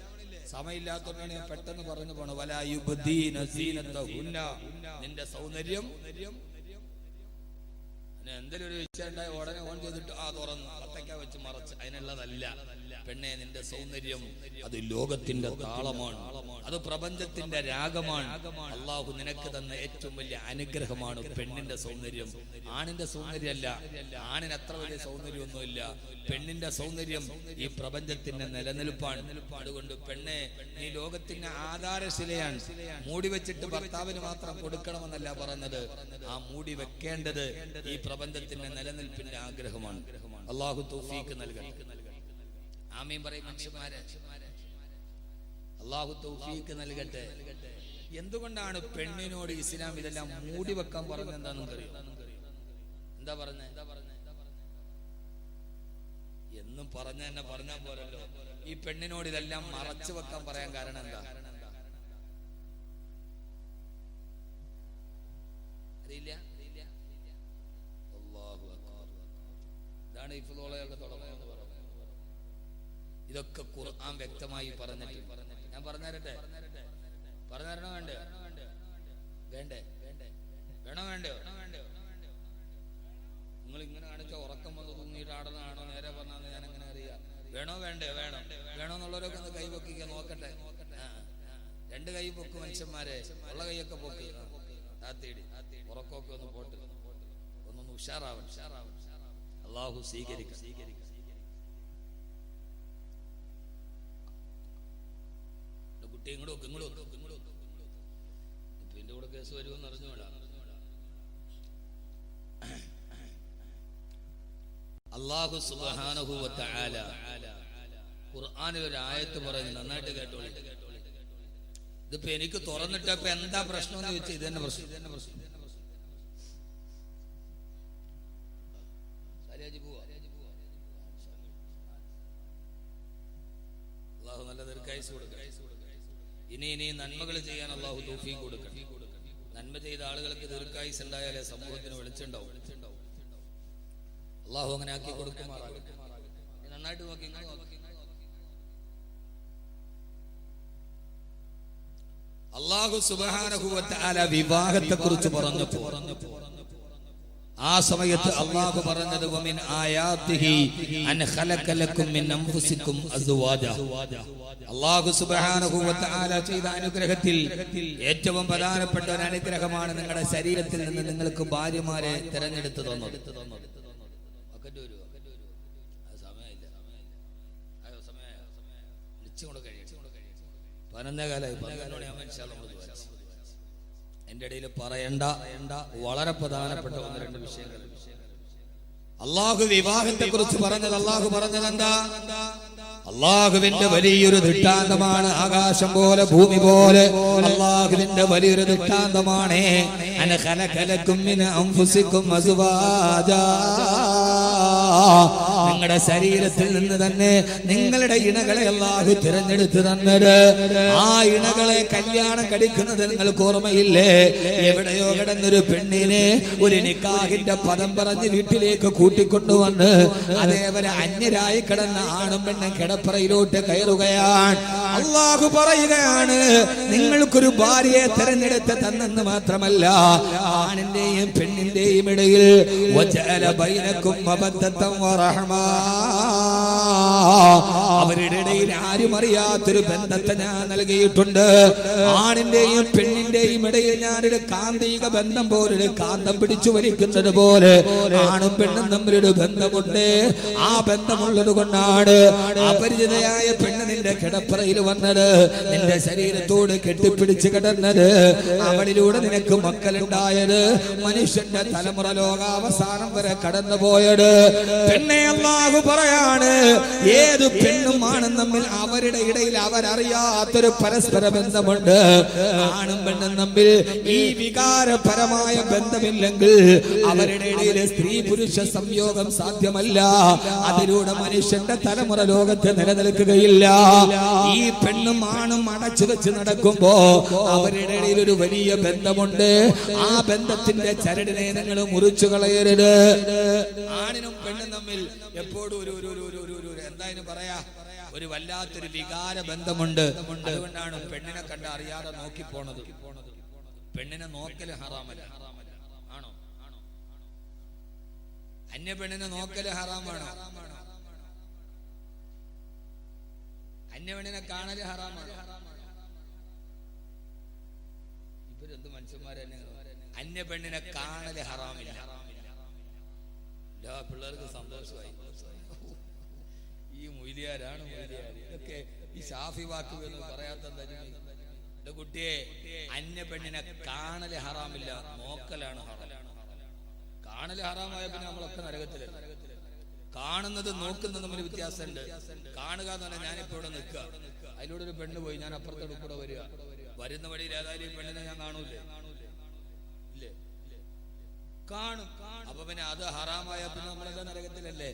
സമയമില്ലാത്തതുകൊണ്ടാണ് ഞാൻ പെട്ടെന്ന് പറഞ്ഞു പോണത്. വലാ യുബ്ദീന സീനതഹുന്ന, നിന്റെ സൗന്ദര്യം എന്തെങ്കിലും ഒരു വിഷയമുണ്ടായ ഉടനെ ഓൺ ചെയ്തിട്ട് തുറന്ന് പത്തക്ക വെച്ച് മറച്ച് അതിനുള്ളതല്ല. പെണ്ണെ നിന്റെ സൗന്ദര്യം അത് ലോകത്തിന്റെ താളമാണ്, അത് പ്രപഞ്ചത്തിന്റെ രാഗമാണ്. അല്ലാഹു നിനക്ക് തന്ന ഏറ്റവും വലിയ അനുഗ്രഹമാണ് പെണ്ണിന്റെ സൗന്ദര്യം. ആണിന്റെ സൗന്ദര്യമല്ല, ആണിന് അത്ര വലിയ സൗന്ദര്യമൊന്നുമില്ല. പെണ്ണിന്റെ സൗന്ദര്യം ഈ പ്രപഞ്ചത്തിന്റെ നിലനിൽപ്പാണ്. അതുകൊണ്ട് പെണ്ണെ നീ ലോകത്തിന്റെ ആധാരശിലയാണ്. മൂടി വെച്ചിട്ട് ഭർത്താവിന് മാത്രം കൊടുക്കണമെന്നല്ല പറഞ്ഞത്, ആ മൂടി വെക്കേണ്ടത് ഈ പ്രപഞ്ചത്തിന്റെ നിലനിൽപ്പിന്റെ ആഗ്രഹമാണ്. അല്ലാഹു തൗഫീഖ് നൽകട്ടെ. ആമീൻ പറയും മനുഷ്യന്മാരെ. അല്ലാഹു തൗഫീഖ് നൽകട്ടെ. എന്തുകൊണ്ടാണ് പെണ്ണിനോട് ഇസ്ലാം ഇതെല്ലാം മൂടി വെക്കാൻ പറഞ്ഞത്? എന്താണെന്ന് അറിയോ? എന്താ പറഞ്ഞ എന്നും പറഞ്ഞ തന്നെ പറഞ്ഞാൽ പോരല്ലോ. ഈ പെണ്ണിനോട് ഇതെല്ലാം മറച്ചു വെക്കാൻ പറയാൻ കാരണം എന്താ? ഇതൊക്കെ ഖുർആൻ വ്യക്തമായി പറഞ്ഞിട്ട്. ഞാൻ പറഞ്ഞുതരട്ടെ? പറഞ്ഞുതരണോ? വേണ്ടേ? വേണോ? വേണ്ടോ? നിങ്ങൾ ഇങ്ങനെ കാണിച്ച ഉറക്കം വന്ന് തൂങ്ങിയിട്ട് ആടുന്നതാണോ നേരെ പറഞ്ഞാൽ ഞാൻ എങ്ങനെ അറിയാം? വേണോ? വേണോ എന്നുള്ളവരൊക്കെ ഒന്ന് കൈ പൊക്കിക്കാൻ നോക്കട്ടെ. രണ്ട് കൈ പൊക്ക് മനുഷ്യന്മാരെ, ഉള്ള കൈയൊക്കെ പൊക്ക്. താത്തേടി ഉറക്കമൊക്കെ ഒന്ന് പോട്ട്, ഒന്നൊന്ന് ഉഷാറാവൻ. അള്ളാഹു സ്വീകരിക്കും. കുട്ടി ഇങ്ങോട്ട് എന്റെ കൂടെ കേസ് വരുമെന്ന് അറിഞ്ഞോടാ. അല്ലാഹു സുബ്ഹാനഹു വ തആല ഖുർആനിൽ ഒരു ആയത്ത് പറയുന്നു, നന്നായിട്ട് കേട്ടോളൂ. ഇതിപ്പോ എനിക്ക് തുറന്നിട്ടപ്പോ എന്താ പ്രശ്നം എന്ന് ചോദിച്ചാൽ ഇത് തന്നെ പ്രശ്നം. അല്ലാഹു നല്ല ദീർഘായുസ്സ് കൊടുക്കട്ടെ. ഇനി നന്മകൾ ചെയ്യാൻ അല്ലാഹു തൗഫീഖ് കൊടുക്കട്ടെ. നന്മ ചെയ്ത ആളുകൾക്ക് ദീർഘായുസ്സ് ഉണ്ടായാലേ സമൂഹത്തിന് വെളിച്ചുണ്ടാവും. അല്ലാഹു അങ്ങനെ ആക്കി കൊടുക്കുമാറാകട്ടെ. നന്നായിട്ട് നോക്കി. അല്ലാഹു സുബ്ഹാനഹു വ തആല വിവാഹത്തെ കുറിച്ച് പറഞ്ഞപ്പോൾ ആ സമയത്ത് അല്ലാഹു പറഞ്ഞത് വമിൻ ആയാതിഹി അൻ ഖലഖ ലക്കും മിൻ അൻഫുസികും അസ്വാജ. അല്ലാഹു സുബ്ഹാനഹു വ തആല ചെയ്ത അനുഗ്രഹത്തിൽ ഏറ്റവും പ്രധാനപ്പെട്ട ഒരു അനുഗ്രഹമാണ് നിങ്ങളുടെ ശരീരത്തിൽ നിന്ന് നിങ്ങൾക്ക് ഭാര്യമാരെ തിരഞ്ഞെടുത്ത് തന്നത്. എന്റെ ഇടയിൽ പറയണ്ട വളരെ പ്രധാനപ്പെട്ട ഒന്ന് രണ്ട് വിഷയങ്ങൾ. അള്ളാഹു വിവാഹത്തെ കുറിച്ച് പറഞ്ഞത്, അള്ളാഹു പറഞ്ഞത് എന്താ? അള്ളാഹുവിന്റെ വലിയൊരു ദൃഷ്ടാന്തമാണ്. ആകാശം പോലെ ഭൂമി പോലെ അള്ളാഹുവിന്റെ വലിയൊരു ദൃഷ്ടാന്തമാണ്. അന ഖലഖ ലക്കും മിൻ അൻഫുസികും അസ്വാജാ. നിങ്ങളുടെ ശരീരത്തിൽ നിന്ന് തന്നെ നിങ്ങളുടെ ഇണകളെ അള്ളാഹു തിരഞ്ഞെടുത്ത് തന്നത്. ആ ഇണകളെ കല്യാണം കഴിക്കുന്നത് നിങ്ങൾക്ക് ഓർമ്മയില്ലേ? എവിടെയോ കിടന്നൊരു പെണ്ണിനെ ഒരു നിക്കാഹിന്റെ പദം പറഞ്ഞ് വീട്ടിലേക്ക് കൂട്ടിക്കൊണ്ടുവന്ന് അതേവരെ അന്യരായി കിടന്ന ആണും പെണ്ണും കിടപ്പറയിലോട്ട് കയറുകയാണ്. അള്ളാഹു പറയുകയാണ്, നിങ്ങൾക്കൊരു ഭാര്യയെ തിരഞ്ഞെടുത്ത് തന്നെന്ന് മാത്രമല്ല, ആണിന്റെയും പെണ്ണിന്റെയും ഇടയിൽ വജഅല ബൈനകും മവദ്ദതൻ വറഹ്മ, അവരുടെ ഇടയിൽ ആരും അറിയാത്തൊരു ബന്ധത്തെ ഞാൻ നൽകിയിട്ടുണ്ട്. ആണിന്റെയും പെണ്ണിന്റെയും ഇടയിൽ ഞാനൊരു കാന്തിക ബന്ധം പോലൊരു കാന്തം പിടിച്ചു വലിക്കുന്നത് പോലെ ആണും പെണ്ണും തമ്മിലൊരു ബന്ധമുണ്ട്. ആ ബന്ധമുള്ളത് കൊണ്ടാണ് അപരിചിതയായ പെണ്ണ് നിന്റെ കിടപ്പറയിൽ വന്നത്, നിന്റെ ശരീരത്തോട് കെട്ടിപ്പിടിച്ച് കിടന്നത്, അവളിലൂടെ നിനക്ക് മക്കളുണ്ടായത്, മനുഷ്യന്റെ തലമുറ ലോകാവസാനം വരെ കടന്നുപോയത്. പെണ്ണെ അല്ലാഹു പറയാണ്, ഏത് പെണ്ണും ആണും തമ്മിൽ അവരുടെ ഇടയിൽ അവരറിയാത്തൊരു പരസ്പര ബന്ധമുണ്ട്. ആണും പെണ്ണും തമ്മിൽ ഈ വികാരപരമായ ബന്ധമില്ലെങ്കിൽ അവരുടെ ഇടയിൽ സ്ത്രീ പുരുഷ സംയോഗം സാധ്യമല്ല. അതിലൂടെ മനുഷ്യന്റെ തലമുറ ലോകത്ത് നിലനിൽക്കുകയില്ല. ഈ പെണ്ണും ആണും അടച്ചു വെച്ച് നടക്കുമ്പോ അവരുടെ ഇടയിൽ ഒരു വലിയ ബന്ധമുണ്ട്. ആ ബന്ധത്തിന്റെ ചരടിനെ നിങ്ങൾ മുറിച്ചു കളയരുത്. ആണിനും പെണ്ണും തമ്മിൽ എപ്പോഴും എന്തായാലും പറയാ ഒരു വല്ലാത്തൊരു വികാര ബന്ധമുണ്ട്. അതുകൊണ്ടാണ് പെണ്ണിനെ കണ്ട് അറിയാതെ നോക്കി പോണത്. പെണ്ണിനെ നോക്കല് ഹറാമല്ല. ആണോ? അന്യ പെണ്ണിനെ നോക്കല് ഹറാമാണോ? അന്യ പെണ്ണിനെ കാണല് ഹറാമാണോ? ഇവരെന്ത് മനുഷ്യന്മാരെ. അന്യ പെണ്ണിനെ കാണല് ഹറാമില്ല. പിള്ളേർക്ക് സന്തോഷമായി. ഈ മൊയ്ലിയാരാണ് ഇതൊക്കെ ഈ ഷാഫി വാക്കുകൾ പറയാത്ത കുട്ടിയെ. അന്യ പെണ്ണിനെ കാണല് ഹറാമില്ല, നോക്കലാണ് ഹറാം. കാണല് ഹറാമായ പിന്നെ നമ്മളൊക്കെ നരകത്തിലല്ല. കാണുന്നത് നോക്കുന്നത് തമ്മിൽ വ്യത്യാസമുണ്ട്. കാണുക എന്ന് പറഞ്ഞാൽ ഞാനിപ്പോ ഇവിടെ നിൽക്കുക, അതിലൂടെ ഒരു പെണ്ണ് പോയി, ഞാൻ അപ്പുറത്തോട് കൂടെ വരിക. വരുന്ന വഴിയിൽ ഏതായാലും പെണ്ണിനെ ഞാൻ കാണൂലേ? ഇല്ലേ? കാണും. അപ്പൊ പിന്നെ അത് ഹറാമായ പിന്നെ നമ്മളെന്താ നരകത്തിലല്ലേ?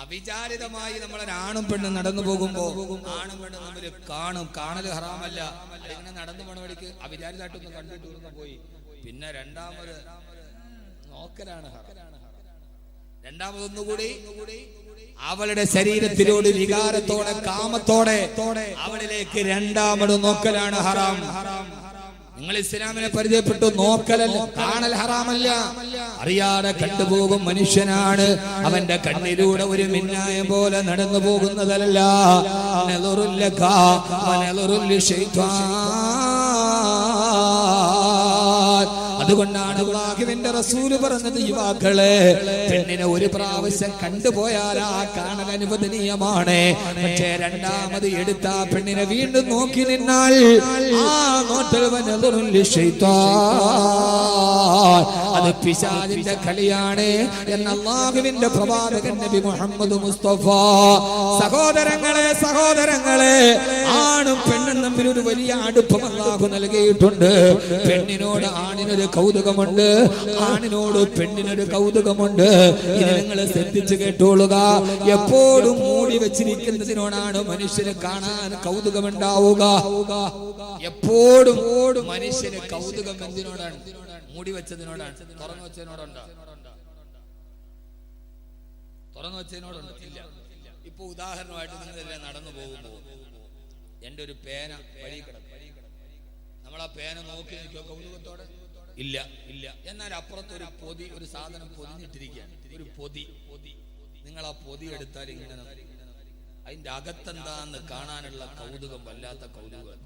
അവിചാരിതമായി നമ്മളൊരാണും പെണ്ണും നടന്നു പോകുമ്പോ ആണും പെണ്ണും തമ്മിൽ കാണും. കാണല് ഹറാമല്ല. അതിങ്ങനെ നടന്നു പോണ വഴിക്ക് അവിചാരിതമായിട്ടൊന്ന് കണ്ടിട്ട് പോയി, പിന്നെ രണ്ടാമത് നോക്കലാണ് ഹറാം. രണ്ടാമതൊന്നുകൂടി അവളുടെ ശരീരത്തിലോട് വികാരത്തോടെ കാമത്തോടെ അവളിലേക്ക് രണ്ടാമത് നോക്കലാണ് ഹറാം. നിങ്ങൾ ഇസ്ലാമിനെ പരിചയപ്പെട്ടു, നോക്കലല്ല, കാണൽ ഹറാമല്ല. അറിയാതെ കണ്ടുപോകും മനുഷ്യനാണ്. അവന്റെ കണ്ണിലൂടെ ഒരു മിന്നായം പോലെ നടന്നു പോകുന്നതല്ല. അതുകൊണ്ടാണ് അല്ലാഹുവിന്റെ റസൂൽ പറഞ്ഞത്, യുവാക്കളെ, പെണ്ണിനെ ഒരു പ്രാവശ്യം കണ്ടുപോയാൽ ആ കാണൽ അനുവദനീയമാണ്. പക്ഷേ രണ്ടാമത് എടുത്ത പെണ്ണിനെ വീണ്ടും നോക്കി നിന്നാൽ ആ നോട്ടൽ അത് പിശാചിന്റെ കളിയാണ് എന്ന് അല്ലാഹുവിന്റെ പ്രവാചകൻ നബി മുഹമ്മദ് മുസ്തഫ. സഹോദരങ്ങളെ, ആണും പെണ്ണും തമ്മിൽ ഒരു വലിയ അടുപ്പം അല്ലാഹു നൽകിയിട്ടുണ്ട്. പെണ്ണിനോട് ആണിനൊരു കൗതുകമുണ്ട്, ആണിനോട് പെണ്ണിനൊരു കൗതുകമുണ്ട്. ഇത് നിങ്ങൾ ശ്രദ്ധിച്ചു കേട്ടോളുക. എപ്പോഴും മൂടി വെച്ചിരിക്കുന്നതിനോടാണ് മനുഷ്യന് കാണാൻ കൗതുകമുണ്ടാവുക. എപ്പോഴും മനുഷ്യന് കൗതുകം എന്തിനോടാണ്? മൂടി വെച്ചതിനോടാണ്. തുറന്നു വെച്ചതിനോടുണ്ടോ? തുറന്നു വെച്ചതിനോടുണ്ടോ? ഇല്ല. ഇപ്പൊ ഉദാഹരണമായിട്ട് നിങ്ങളെല്ലാം നടന്നു പോകുമ്പോൾ എന്റെ ഒരു പേന വഴി കിടക്കും. നമ്മൾ ആ പേന നോക്കി നിൽക്കുക കൗതുകത്തോടെ? ഇല്ല. എന്നാൽ അപ്പുറത്ത് ഒരു പൊതി, ഒരു സാധനം പൊതിഞ്ഞിട്ടിരിക്കുകയാണ്, ഒരു പൊതി. നിങ്ങൾ ആ പൊതി എടുത്താൽ ഇങ്ങനെ അതിന്റെ അകത്തെന്താന്ന് കാണാനുള്ള കൗതുകം വല്ലാത്ത കൗതുകം.